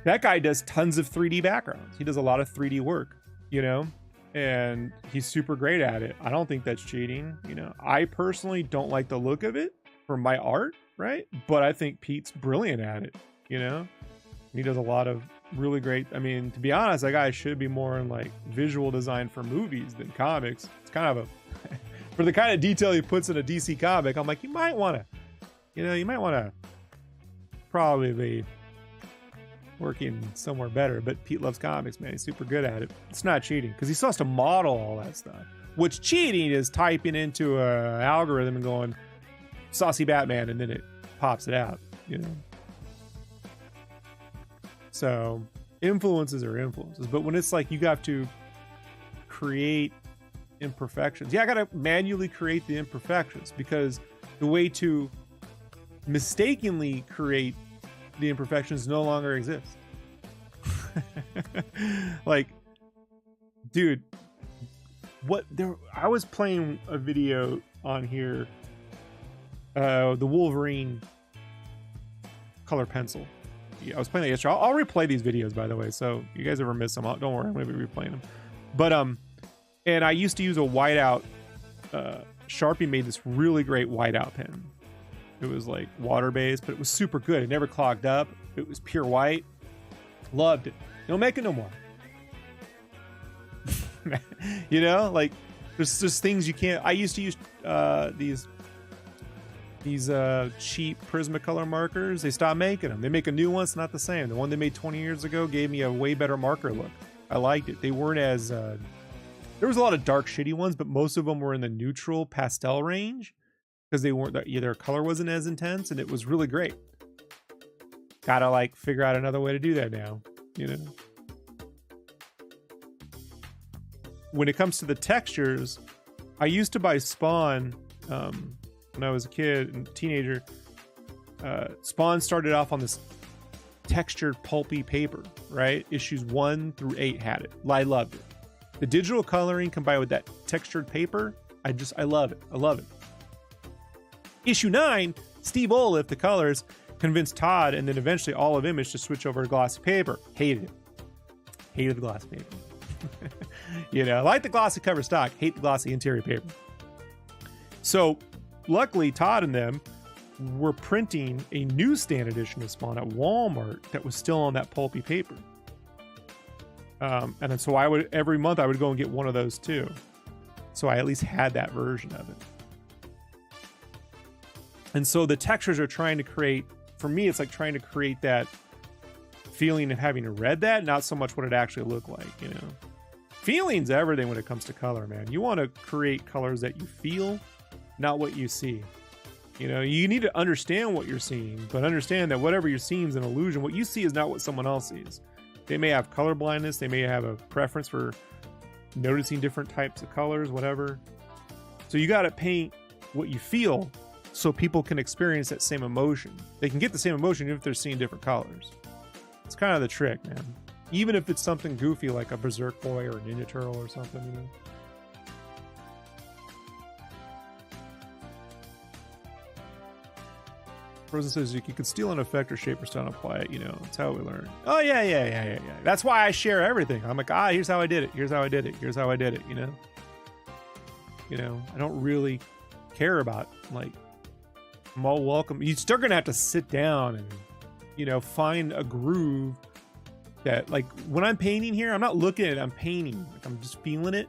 that guy does tons of 3D backgrounds. He does a lot of 3D work, you know, and he's super great at it. I don't think that's cheating, you know. I personally don't like the look of it for my art, right? But I think Pete's brilliant at it, you know. He does a lot of really great. I mean, to be honest, that guy should be more in like visual design for movies than comics. It's kind of a for the kind of detail he puts in a DC comic. I'm like, you might want to probably be working somewhere better. But Pete loves comics, man. He's super good at it. It's not cheating because he still has to model all that stuff. What's cheating is typing into a algorithm and going Saucy Batman, and then it pops it out, you know. So influences are influences, but when it's like you have to create imperfections, yeah, I gotta manually create the imperfections, because the way to mistakenly create the imperfections no longer exists. Like, dude, I was playing a video on here, the Wolverine color pencil. Yeah, I was playing that yesterday. I'll replay these videos, by the way, so you guys ever miss them, don't worry, I'm gonna be replaying them. But and I used to use a whiteout. Sharpie made this really great whiteout pen. It was like water based, but it was super good. It never clogged up. It was pure white. Loved it. Don't make it no more. You know, like there's just things you can't. I used to use these cheap Prismacolor markers. They stopped making them. They make a new one. It's not the same. The one they made 20 years ago gave me a way better marker look. I liked it. They weren't as there was a lot of dark shitty ones, but most of them were in the neutral pastel range because they weren't, their color wasn't as intense, and it was really great. Gotta like figure out another way to do that now, you know. When it comes to the textures, I used to buy Spawn when I was a kid and teenager. Spawn started off on this textured pulpy paper, right? Issues 1 through 8 had it. I loved it. The digital coloring combined with that textured paper, I love it. I love it. Issue 9, Steve Oliff, the colors, convinced Todd and then eventually all of Image to switch over to glossy paper. Hated it. Hated the glossy paper. You know, I like the glossy cover stock, hate the glossy interior paper. So luckily Todd and them were printing a newsstand edition of Spawn at Walmart that was still on that pulpy paper. And then so every month I would go and get one of those too. So I at least had that version of it. And so the textures are trying to create, for me, it's like trying to create that feeling of having read that, not so much what it actually looked like, you know. Feeling's everything when it comes to color, man. You want to create colors that you feel, not what you see. You know, you need to understand what you're seeing, but understand that whatever you're seeing is an illusion. What you see is not what someone else sees. They may have color blindness. They may have a preference for noticing different types of colors, whatever. So you got to paint what you feel so people can experience that same emotion. They can get the same emotion even if they're seeing different colors. It's kind of the trick, man. Even if it's something goofy like a Berserk Boy or a Ninja Turtle or something, you know. Frozen says you could steal an effect or shape or style and apply it, you know. That's how we learn. Oh, yeah. That's why I share everything. I'm like, here's how I did it. Here's how I did it. Here's how I did it, you know. You know, I don't really care about, like, I'm all welcome. You're still going to have to sit down and, you know, find a groove that, like, when I'm painting here, I'm not looking at it, I'm painting. Like, I'm just feeling it.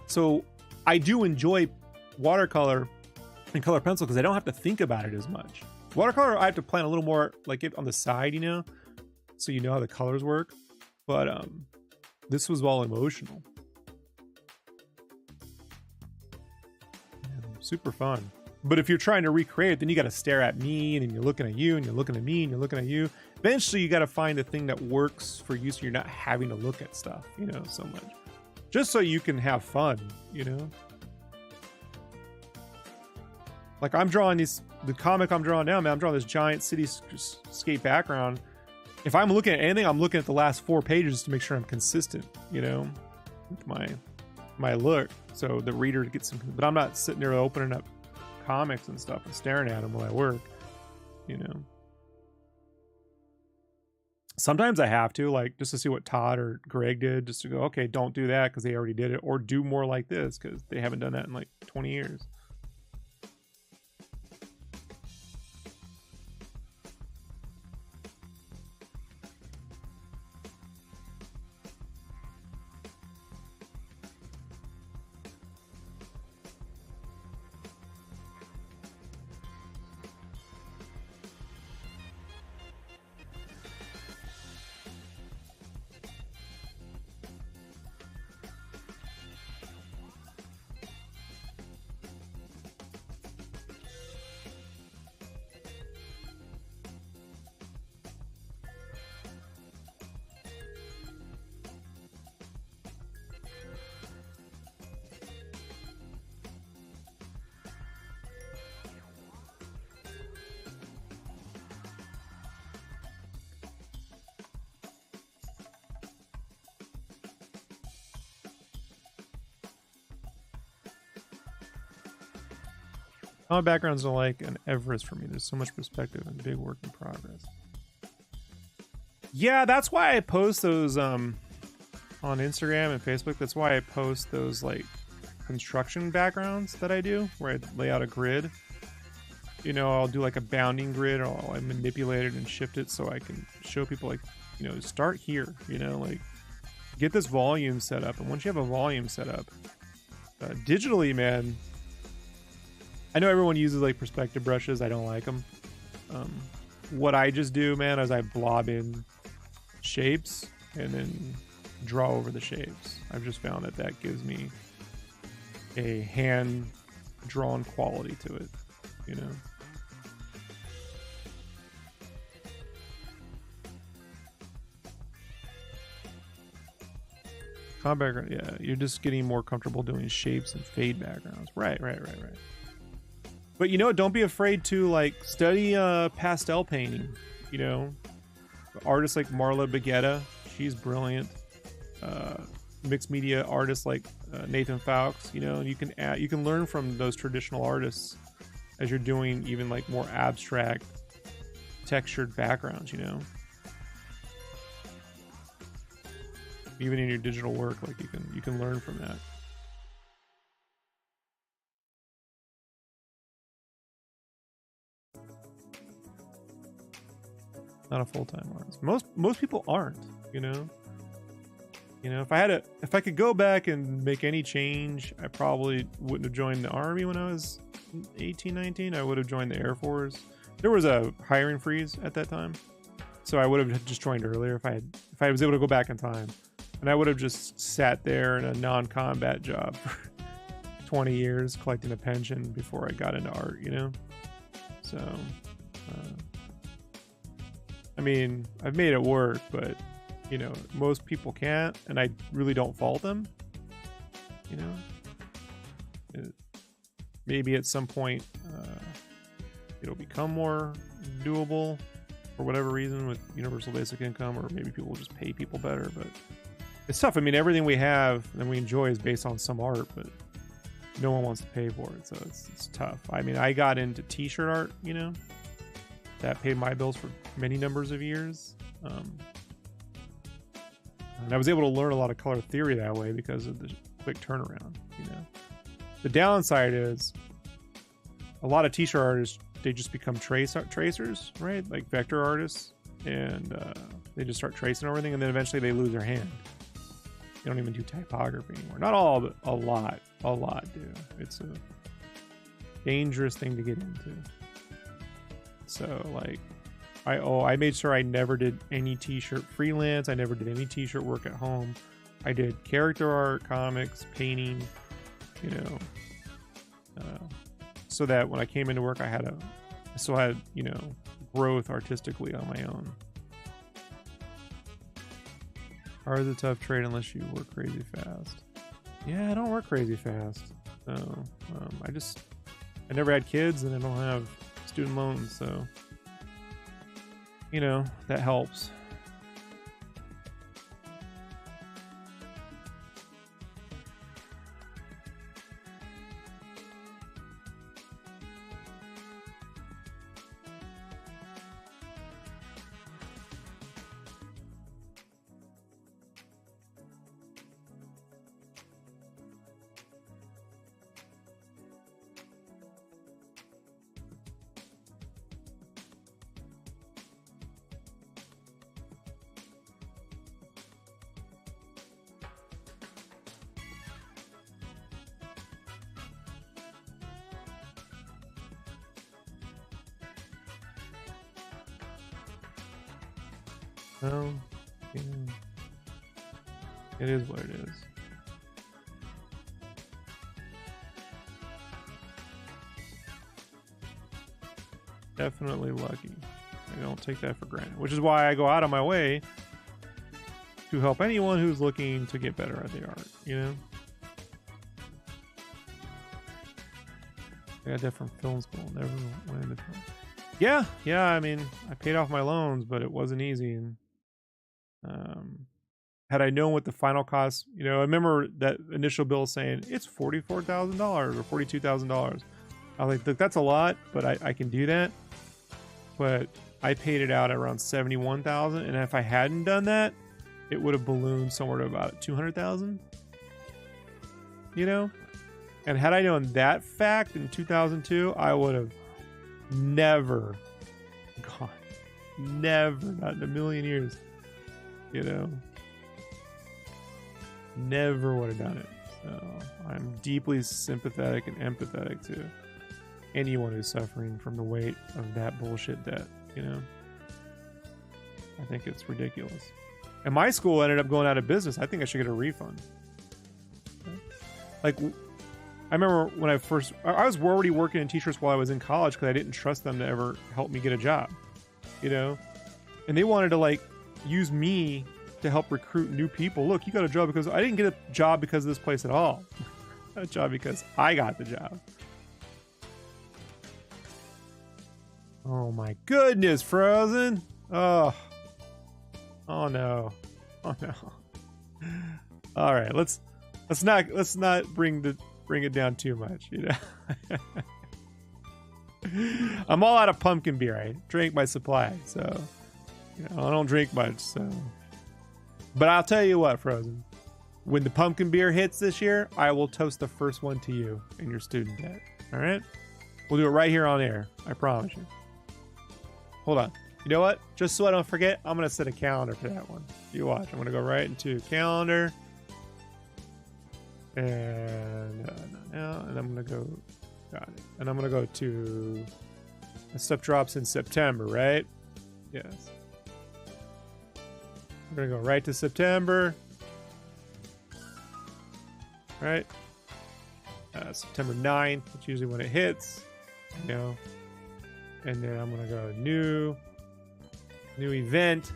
So I do enjoy watercolor and color pencil because I don't have to think about it as much. Watercolor, I have to plan a little more, like, it on the side, you know, so you know how the colors work. But this was all emotional. Super fun. But if you're trying to recreate it, then you got to stare at me, and then you're looking at you, and you're looking at me, and you're looking at you. Eventually, you got to find a thing that works for you so you're not having to look at stuff, you know, so much. Just so you can have fun, you know? Like, I'm drawing the comic I'm drawing now, man, I'm drawing this giant cityscape background if I'm looking at anything, I'm looking at the last 4 pages to make sure I'm consistent, you know, with my look, so the reader gets some. But I'm not sitting there opening up comics and stuff and staring at them while I work, you know. Sometimes I have to, like, just to see what Todd or Greg did, just to go, okay, don't do that because they already did it, or do more like this because they haven't done that in like 20 years. All backgrounds are like an Everest for me. There's so much perspective and big work in progress. Yeah, that's why I post those on Instagram and Facebook. That's why I post those like construction backgrounds that I do, where I lay out a grid. You know, I'll do like a bounding grid, or I manipulate it and shift it so I can show people, like, you know, start here, you know, like get this volume set up. And once you have a volume set up, digitally, man, I know everyone uses like perspective brushes. I don't like them. What I just do, man, is I blob in shapes and then draw over the shapes. I've just found that that gives me a hand-drawn quality to it, you know? Background, yeah, you're just getting more comfortable doing shapes and fade backgrounds. Right. But you know, don't be afraid to like study pastel painting. You know, artists like Marla Baguetta, she's brilliant. Mixed media artists like Nathan Fowkes. You know, you can learn from those traditional artists as you're doing even like more abstract, textured backgrounds. You know, even in your digital work, like you can learn from that. Not a full-time artist. Most people aren't, you know. You know, if I could go back and make any change, I probably wouldn't have joined the Army when I was 18, 19. I would have joined the Air Force. There was a hiring freeze at that time, so I would have just joined earlier if I was able to go back in time, and I would have just sat there in a non-combat job for 20 years collecting a pension before I got into art, you know. So. I mean, I've made it work, but, you know, most people can't, and I really don't fault them, you know. Maybe at some point it'll become more doable for whatever reason with universal basic income, or maybe people will just pay people better, but it's tough. I mean, everything we have and we enjoy is based on some art, but no one wants to pay for it, so it's tough. I mean, I got into t-shirt art, you know. That paid my bills for many numbers of years. And I was able to learn a lot of color theory that way because of the quick turnaround, you know. The downside is a lot of t-shirt artists, they just become tracers, right? Like vector artists, and they just start tracing everything, and then eventually they lose their hand. They don't even do typography anymore. Not all, but a lot do. It's a dangerous thing to get into. So like, I made sure I never did any t-shirt freelance. I never did any t-shirt work at home. I did character art, comics, painting, you know, so that when I came into work, I still had, you know, growth artistically on my own. Art is a tough trade unless you work crazy fast. Yeah, I don't work crazy fast. No, I never had kids, and I don't have student loans, so, you know, that helps. Well, yeah. It is what it is. Definitely lucky. I don't take that for granted, which is why I go out of my way to help anyone who's looking to get better at the art, you know? I got that from film school. Never went into film. Yeah, I mean, I paid off my loans, but it wasn't easy. And had I known what the final cost, you know, I remember that initial bill saying it's $44,000 or $42,000. I was like, look, that's a lot, but I can do that. But I paid it out at around $71,000, and if I hadn't done that, it would have ballooned somewhere to about $200,000. You know, and had I known that fact in 2002, I would have never, not in a million years, you know, never would have done it. So I'm deeply sympathetic and empathetic to anyone who's suffering from the weight of that bullshit debt, you know. I think it's ridiculous. And my school ended up going out of business. I think I should get a refund. Like, I remember when I was already working in teachers while I was in college because I didn't trust them to ever help me get a job, you know. And they wanted to like use me to help recruit new people. Look, you got a job because I didn't get a job because of this place at all. I got a job because I got the job. Oh my goodness, Frozen. Oh no. All right, let's not bring it down too much, you know. I'm all out of pumpkin beer. I drank my supply, so you know, I don't drink much, so. But I'll tell you what, Frozen, when the pumpkin beer hits this year, I will toast the first one to you and your student debt. All right, we'll do it right here on air. I promise you. Hold on. You know what? Just so I don't forget, I'm going to set a calendar for that one. You watch. I'm going to go right into calendar. And I'm going to go. Got it. And I'm going to go to. Stuff drops in September, right? Yes. We're going to go right to September. Right? September 9th, which is usually when it hits. You know. And then I'm going to go new event.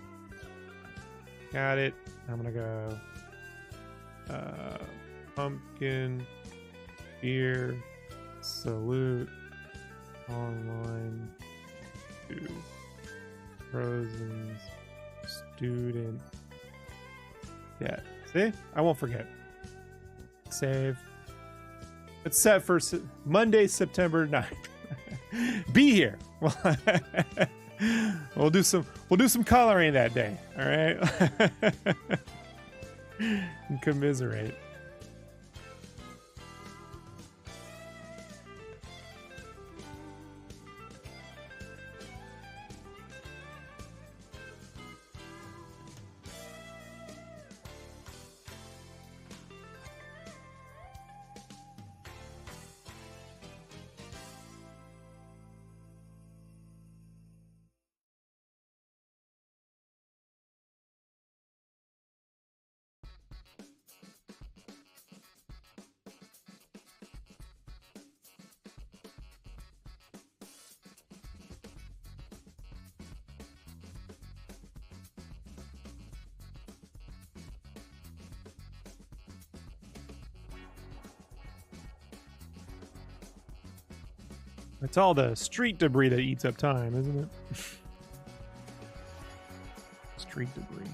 Got it. I'm going to go pumpkin beer salute online to Frozen's student debt. See? I won't forget. Save. It's set for Monday, September 9th. Be here. We'll do some coloring that day. All right. And commiserate. It's all the street debris that eats up time, isn't it? Street debris.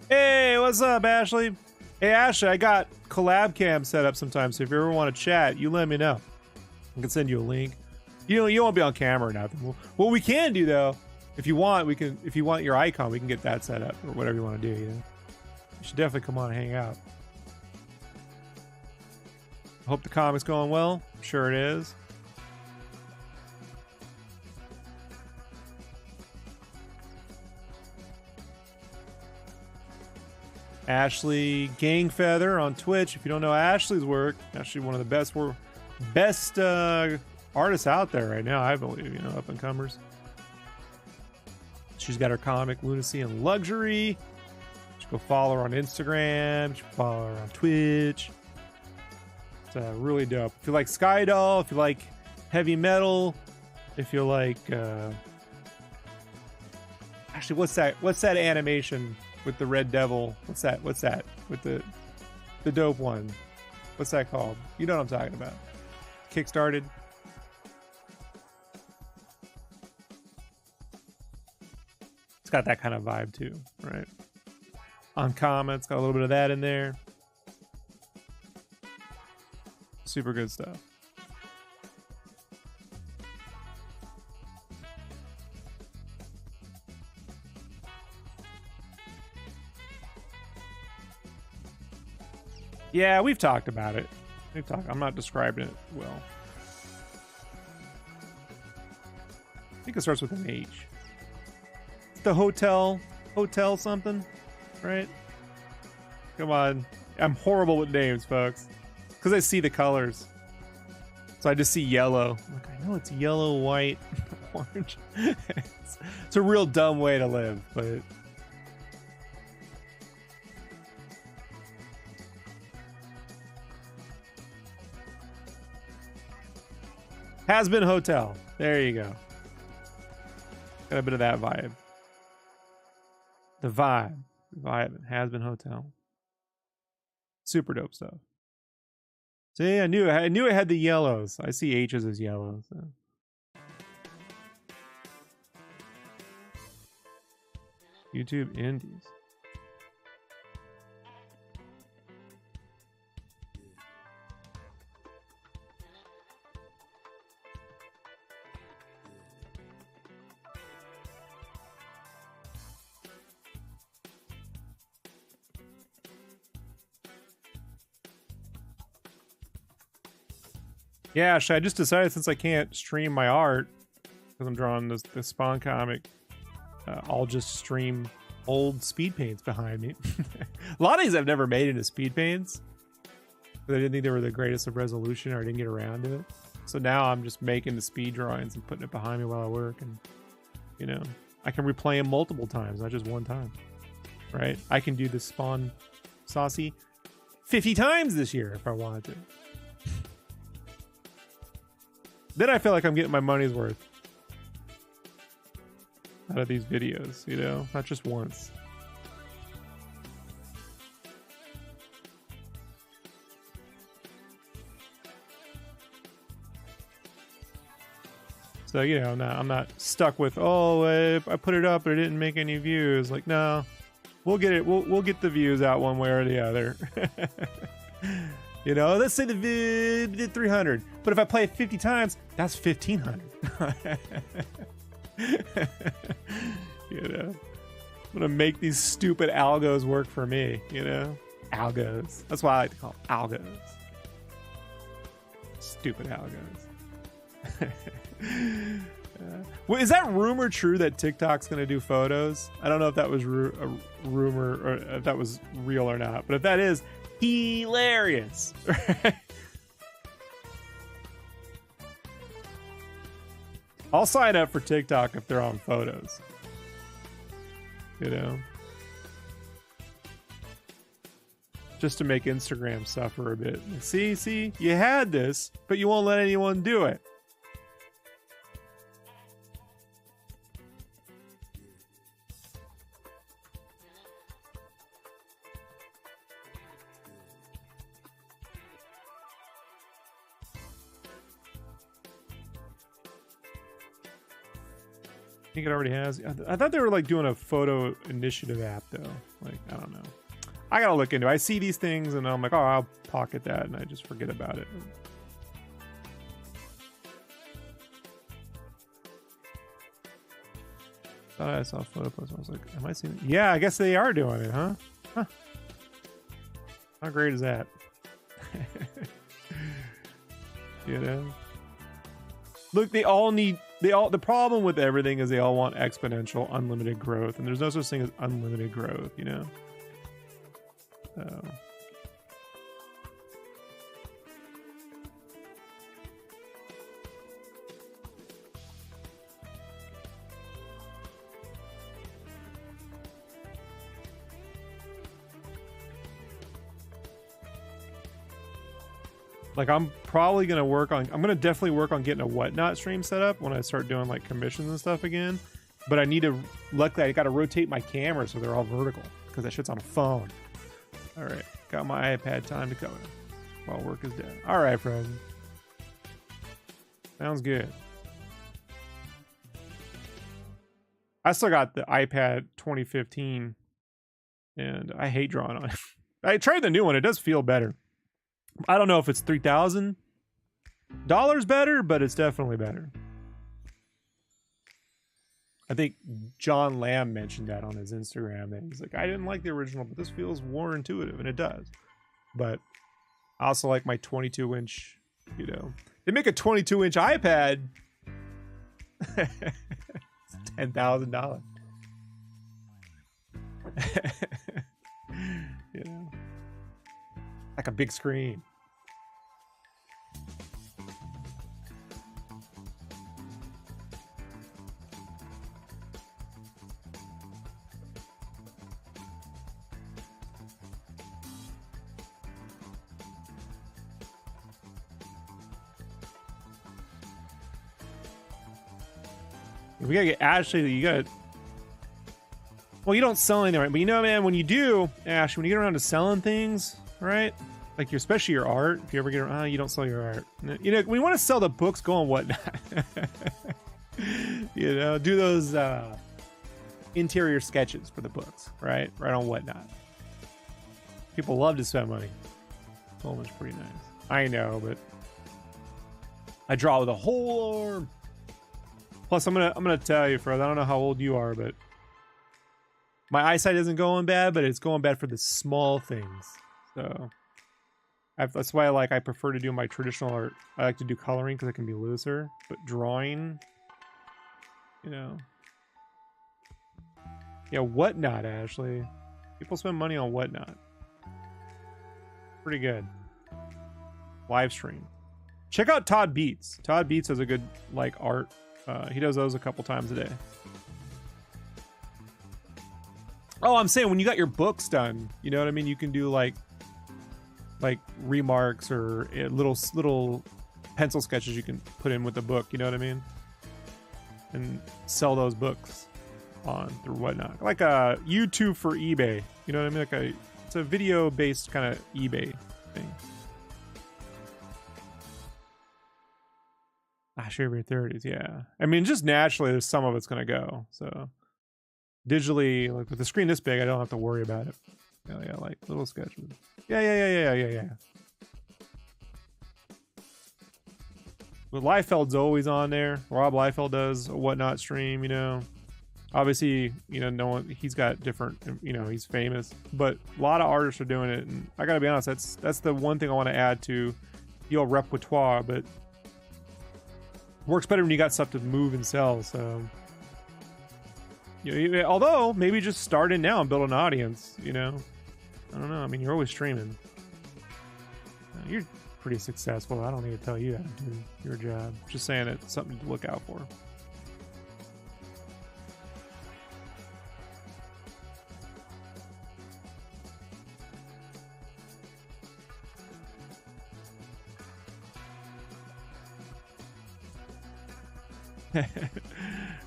Hey, what's up, Ashley? Hey, Ashley, I got collab cam set up sometime, so if you ever want to chat, you let me know. I can send you a link. You won't be on camera or nothing. What we can do, though, if you want, if you want your icon, we can get that set up, or whatever you want to do, you know? You should definitely come on and hang out. Hope the comic's going well. I'm sure it is. Ashley Gangfeather on Twitch. If you don't know Ashley's work, Ashley, one of the best artists out there right now, I believe. You know, up and comers. She's got her comic Lunacy and Luxury. You should go follow her on Instagram. You should follow her on Twitch. It's really dope. If you like Skydoll, if you like heavy metal, if you like actually, what's that animation with the red devil? What's that with the dope one? What's that called? You know what I'm talking about. Kickstarted. It's got that kind of vibe too, right? Uncommon, it's got a little bit of that in there. Super good stuff. Yeah, we've talked about it. I'm not describing it well. I think it starts with an H. It's the hotel something, right? Come on. I'm horrible with names, folks. Because I see the colors. So I just see yellow. I'm like, I know it's yellow, white, orange. It's a real dumb way to live, but... Has Been Hotel. There you go. Got a bit of that vibe. The vibe. Has Been Hotel. Super dope stuff. See, I knew it had the yellows. I see H's as yellows. So. YouTube Indies. Yeah, I just decided since I can't stream my art because I'm drawing this Spawn comic, I'll just stream old speed paints behind me. A lot of these I've never made into speed paints, but I didn't think they were the greatest of resolution, or I didn't get around to it. So now I'm just making the speed drawings and putting it behind me while I work, and you know, I can replay them multiple times, not just one time. Right? I can do the Spawn Saucy 50 times this year if I wanted to. Then I feel like I'm getting my money's worth out of these videos, you know, not just once. So, you know, I'm not stuck with, oh, I put it up but it didn't make any views. Like, no, we'll get it. We'll get the views out one way or the other. You know, let's say the vid did 300, but if I play it 50 times, that's 1,500. You know, I'm gonna make these stupid algos work for me. You know, algos. That's why I like to call them algos. Stupid algos. Well, is that rumor true that TikTok's gonna do photos? I don't know if that was a rumor or if that was real or not, but if that is, hilarious. I'll sign up for TikTok if they're on photos. You know, just to make Instagram suffer a bit. See, you had this, but you won't let anyone do it. I think it already has. I thought they were like doing a photo initiative app though. Like, I don't know. I gotta look into it. I see these things and I'm like, oh, I'll pocket that, and I just forget about it. Thought I saw a photo post. I was like, am I seeing it? Yeah, I guess they are doing it, huh? How great is that? You know? Look, the problem with everything is they all want exponential, unlimited growth, and there's no such thing as unlimited growth, you know? So. Like I'm probably gonna I'm gonna definitely work on getting a whatnot stream set up when I start doing like commissions and stuff again. But I need to, luckily I gotta rotate my camera so they're all vertical because that shit's on a phone. All right, got my iPad time to cover while work is done. All right, Frozen. Sounds good. I still got the iPad 2015 and I hate drawing on it. I tried the new one. It does feel better. I don't know if it's $3,000 better, but it's definitely better. I think John Lamb mentioned that on his Instagram. That he's like, I didn't like the original, but this feels more intuitive, and it does. But I also like my 22-inch, you know. They make a 22-inch iPad. It's $10,000. You know, like a big screen. We gotta get Ashley. You gotta. Well, you don't sell anything, right? But you know, man, when you do, Ash, when you get around to selling things, right? Like especially your art. If you ever get around, you don't sell your art. You know, when you want to sell the books, go on Whatnot. You know, do those interior sketches for the books, right? Right on Whatnot. People love to spend money. Coleman's pretty nice. I know, but I draw with a whole arm. Plus, I'm gonna tell you, Fred, I don't know how old you are, but my eyesight isn't going bad, but it's going bad for the small things. So that's why I prefer to do my traditional art. I like to do coloring because it can be looser, but drawing, you know. Yeah, Whatnot, Ashley. People spend money on Whatnot. Pretty good. Live stream. Check out Todd Beats. Todd Beats has a good like art. He does those a couple times a day. Oh, I'm saying when you got your books done, you know what I mean? You can do like remarks or little pencil sketches you can put in with the book, you know what I mean? And sell those books on through Whatnot. Like a YouTube for eBay, you know what I mean? It's a video based kind of eBay thing. Sure, your 30s, yeah. I mean, just naturally, there's some of it's gonna go. So, digitally, like with the screen this big, I don't have to worry about it. Yeah, like little sketches. Yeah. But Liefeld's always on there. Rob Liefeld does a Whatnot stream, you know. Obviously, you know, no one, he's got different, you know, he's famous, but a lot of artists are doing it, and I gotta be honest, that's the one thing I want to add to the old repertoire, but works better when you got stuff to move and sell. So, you know, although maybe just start in now and build an audience, you know. I don't know. I mean, you're always streaming. You're pretty successful. I don't need to tell you how to do your job. Just saying it's something to look out for.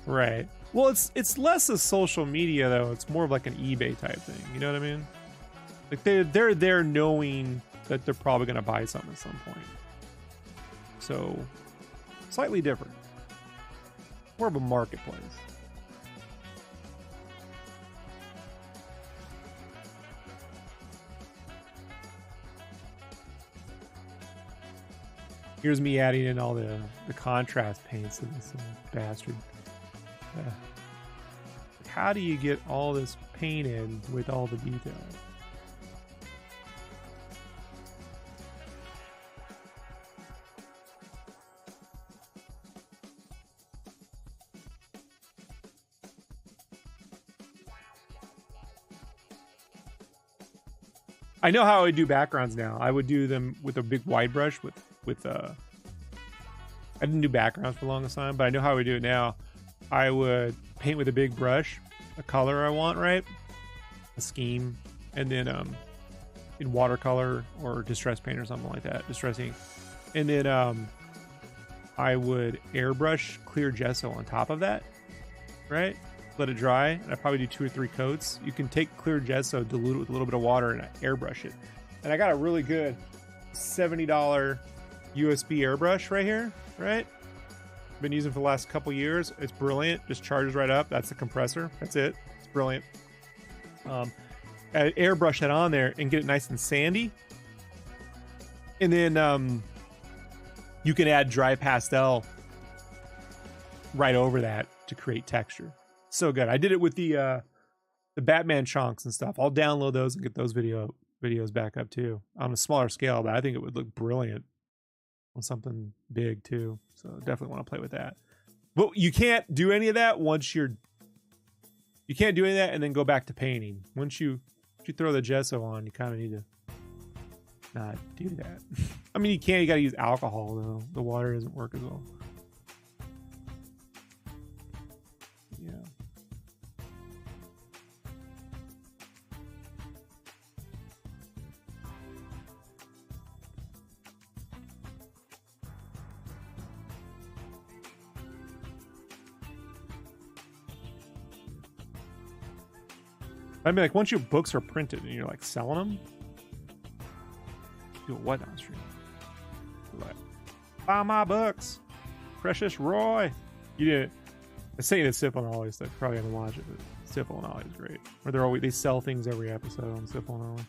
Right. Well, it's less a social media though. It's more of like an eBay type thing. You know what I mean? Like they're there knowing that they're probably gonna buy something at some point. So slightly different. More of a marketplace. Here's me adding in all the contrast paints to this bastard. How do you get all this paint in with all the details? I know how I do backgrounds now. I would do them with a big wide brush with I didn't do backgrounds for the longest time, but I know how I would do it now. I would paint with a big brush, a color I want, right? A scheme, and then in watercolor or distress paint or something like that, distress ink. And then I would airbrush clear gesso on top of that, right? Let it dry, and I probably do 2 or 3 coats. You can take clear gesso, dilute it with a little bit of water, and airbrush it. And I got a really good $70 USB airbrush right here, right? Been using for the last couple years. It's brilliant. Just charges right up. That's the compressor. That's it. It's brilliant. Airbrush that on there and get it nice and sandy. And then you can add dry pastel right over that to create texture. So good. I did it with the Batman chunks and stuff. I'll download those and get those videos back up too on a smaller scale, but I think it would look brilliant on something big too. So definitely want to play with that. But you can't do any of that you can't do any of that and then go back to painting. Once you throw the gesso on, you kind of need to not do that. I mean, you got to use alcohol though. The water doesn't work as well. Yeah. I mean, like once your books are printed and you're like selling them, do a whatnot stream. Like, buy my books, Precious Roy. You didn't. I say that Sipple and Ollie stuff. Probably haven't watched it, but Sipple and Ollie is great. Or they sell things every episode on Sipple and Ollie.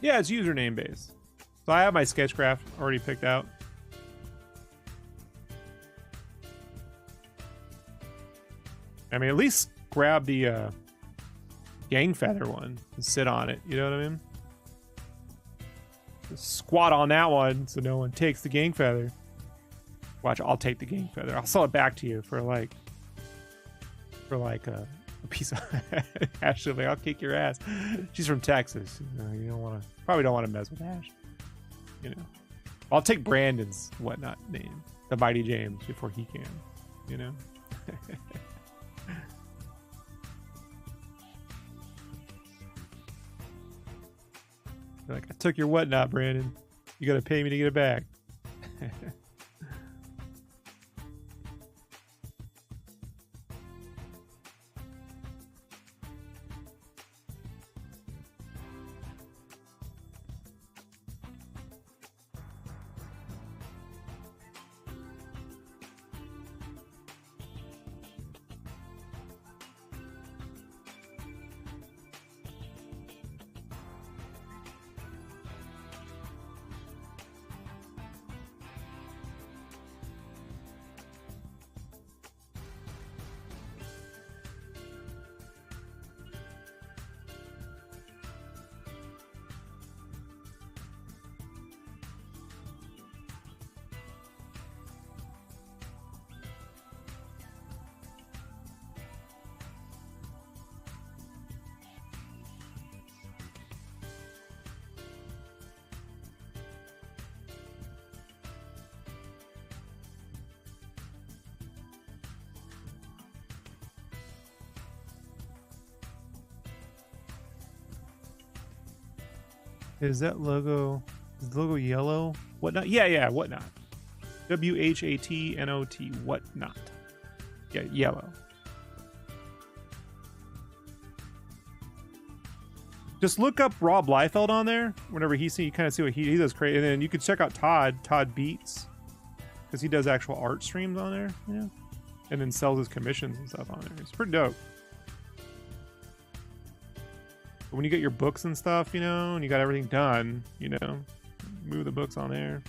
Yeah, it's username based. So I have my Sketchcraft already picked out. I mean, at least grab the gang feather one and sit on it. You know what I mean? Just squat on that one so no one takes the gang feather. Watch, I'll take the gang feather. I'll sell it back to you for like a piece of Ashley. Like, I'll kick your ass. She's from Texas. You don't want to. Probably don't want to mess with Ash. You know, I'll take Brandon's whatnot name, the Mighty James, before he can. You know. Like, I took your whatnot, Brandon. You got to pay me to get it back. Is the logo yellow? Whatnot? Yeah, whatnot. WHATNOT, whatnot. Yeah, yellow. Just look up Rob Liefeld on there. Whenever you kind of see what he does crazy. And then you could check out Todd Beats, because he does actual art streams on there, you know, and then sells his commissions and stuff on there. It's pretty dope. But when you get your books and stuff, you know, and you got everything done, you know, move the books on there.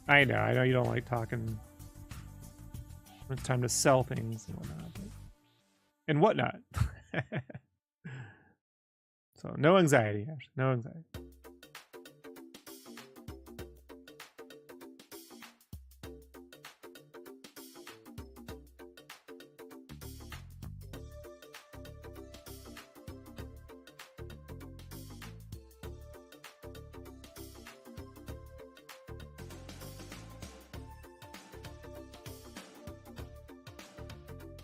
I know you don't like talking. It's time to sell things and whatnot. So no anxiety, Ash. No anxiety.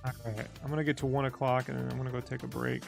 All right, I'm gonna get to 1 o'clock and then I'm gonna go take a break.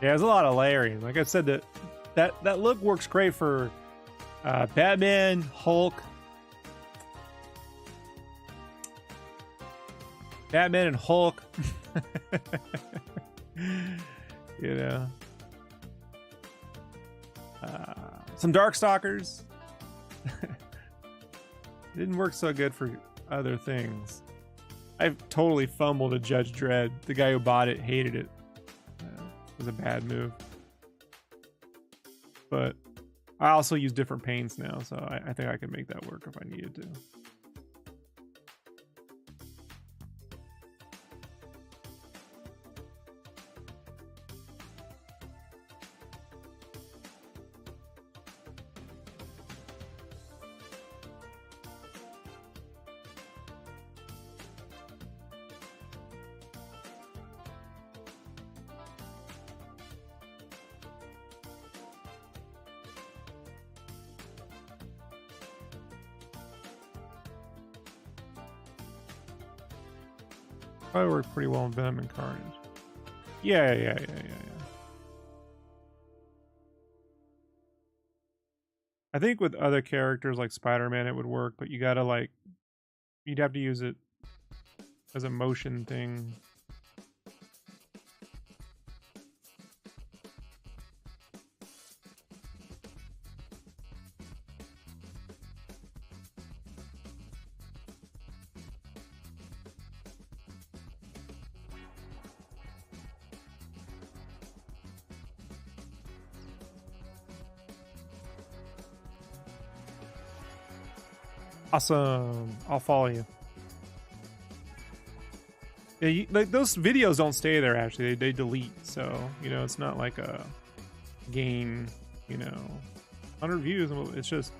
Yeah, there's a lot of layering. Like I said, that look works great for Batman, Hulk, Batman and Hulk. You know, some Darkstalkers. Didn't work so good for other things. I've totally fumbled a Judge Dredd. The guy who bought it hated it. It was a bad move. But I also use different paints now, so I think I can make that work if I needed to. Probably worked pretty well in Venom and Carnage. Yeah. I think with other characters like Spider-Man it would work, but you gotta like, you'd have to use it as a motion thing. Awesome. I'll follow you. Yeah, like those videos don't stay there actually. They delete. So, you know, it's not like a gain, you know, 100 views. It's just,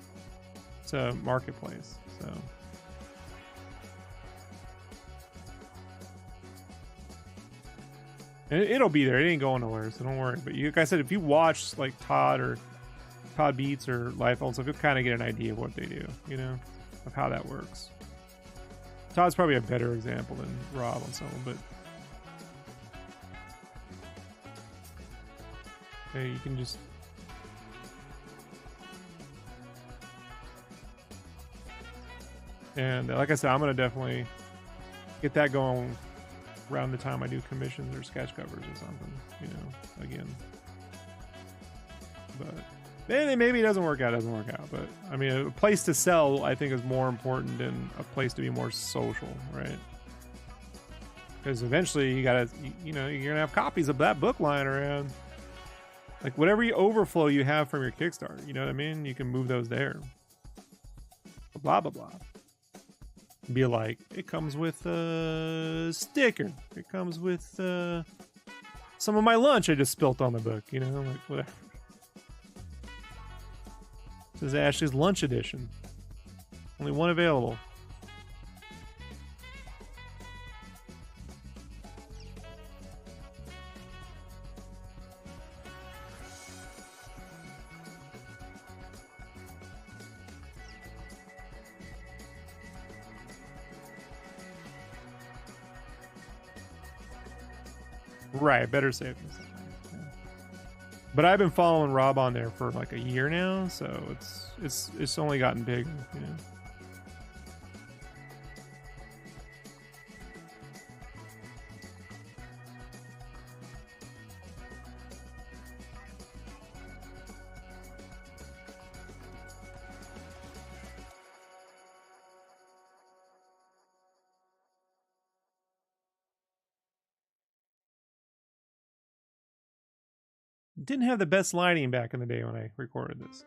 it's a marketplace. So. And it'll be there. It ain't going nowhere, so don't worry. But you, like I said, if you watch like Todd Beats or Liefeld stuff, you'll kind of get an idea of what they do, you know, of how that works. Todd's probably a better example than Rob on some, but hey, you can just and like I said, I'm gonna definitely get that going around the time I do commissions or sketch covers or something, you know, again. But maybe it doesn't work out, but I mean, a place to sell I think is more important than a place to be more social, right? Because eventually you gotta, you know, you're gonna have copies of that book lying around. Like whatever overflow you have from your Kickstarter, you know what I mean? You can move those there. Blah blah blah. Be like, it comes with a sticker. It comes with some of my lunch I just spilt on the book, you know, like whatever. This is Ashley's lunch edition. Only one available. Right, better safe than sorry. Yeah. But I've been following Rob on there for like a year now, so it's only gotten bigger, you know. Didn't have the best lighting back in the day when I recorded this.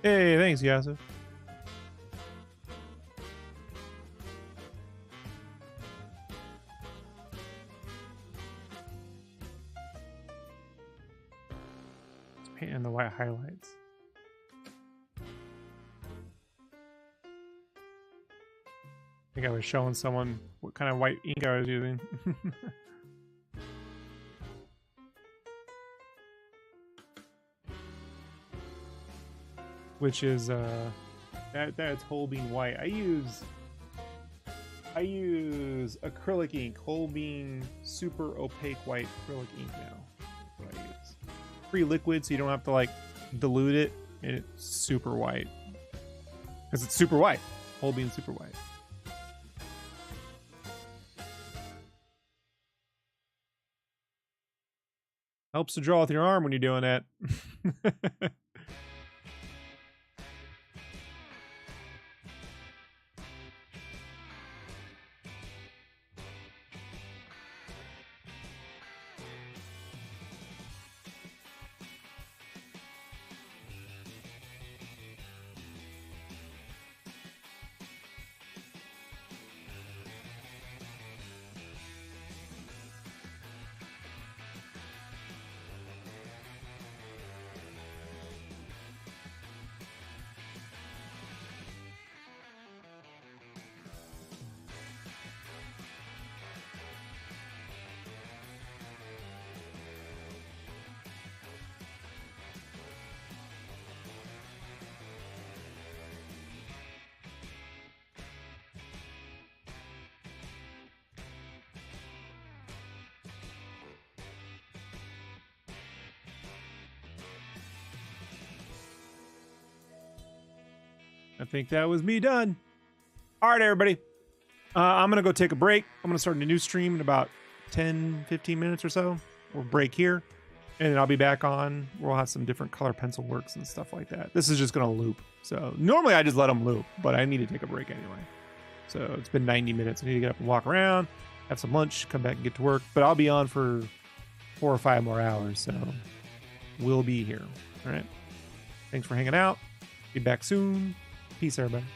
Hey, thanks, Yasa. Just painting the white highlights. I think I was showing someone what kind of white ink I was using. Which is that's Holbein white. I use acrylic ink, Holbein super opaque white acrylic ink now. That's what I use. Free liquid, so you don't have to like dilute it, and it's super white. Because it's super white. Holbein super white. Helps to draw with your arm when you're doing that. I think that was me done. All right, everybody. I'm going to go take a break. I'm going to start a new stream in about 10, 15 minutes or so. We'll break here. And then I'll be back on. We'll have some different color pencil works and stuff like that. This is just going to loop. So normally I just let them loop, but I need to take a break anyway. So it's been 90 minutes. I need to get up and walk around, have some lunch, come back and get to work. But I'll be on for 4 or 5 more hours. So we'll be here. All right. Thanks for hanging out. Be back soon. Peace, everybody.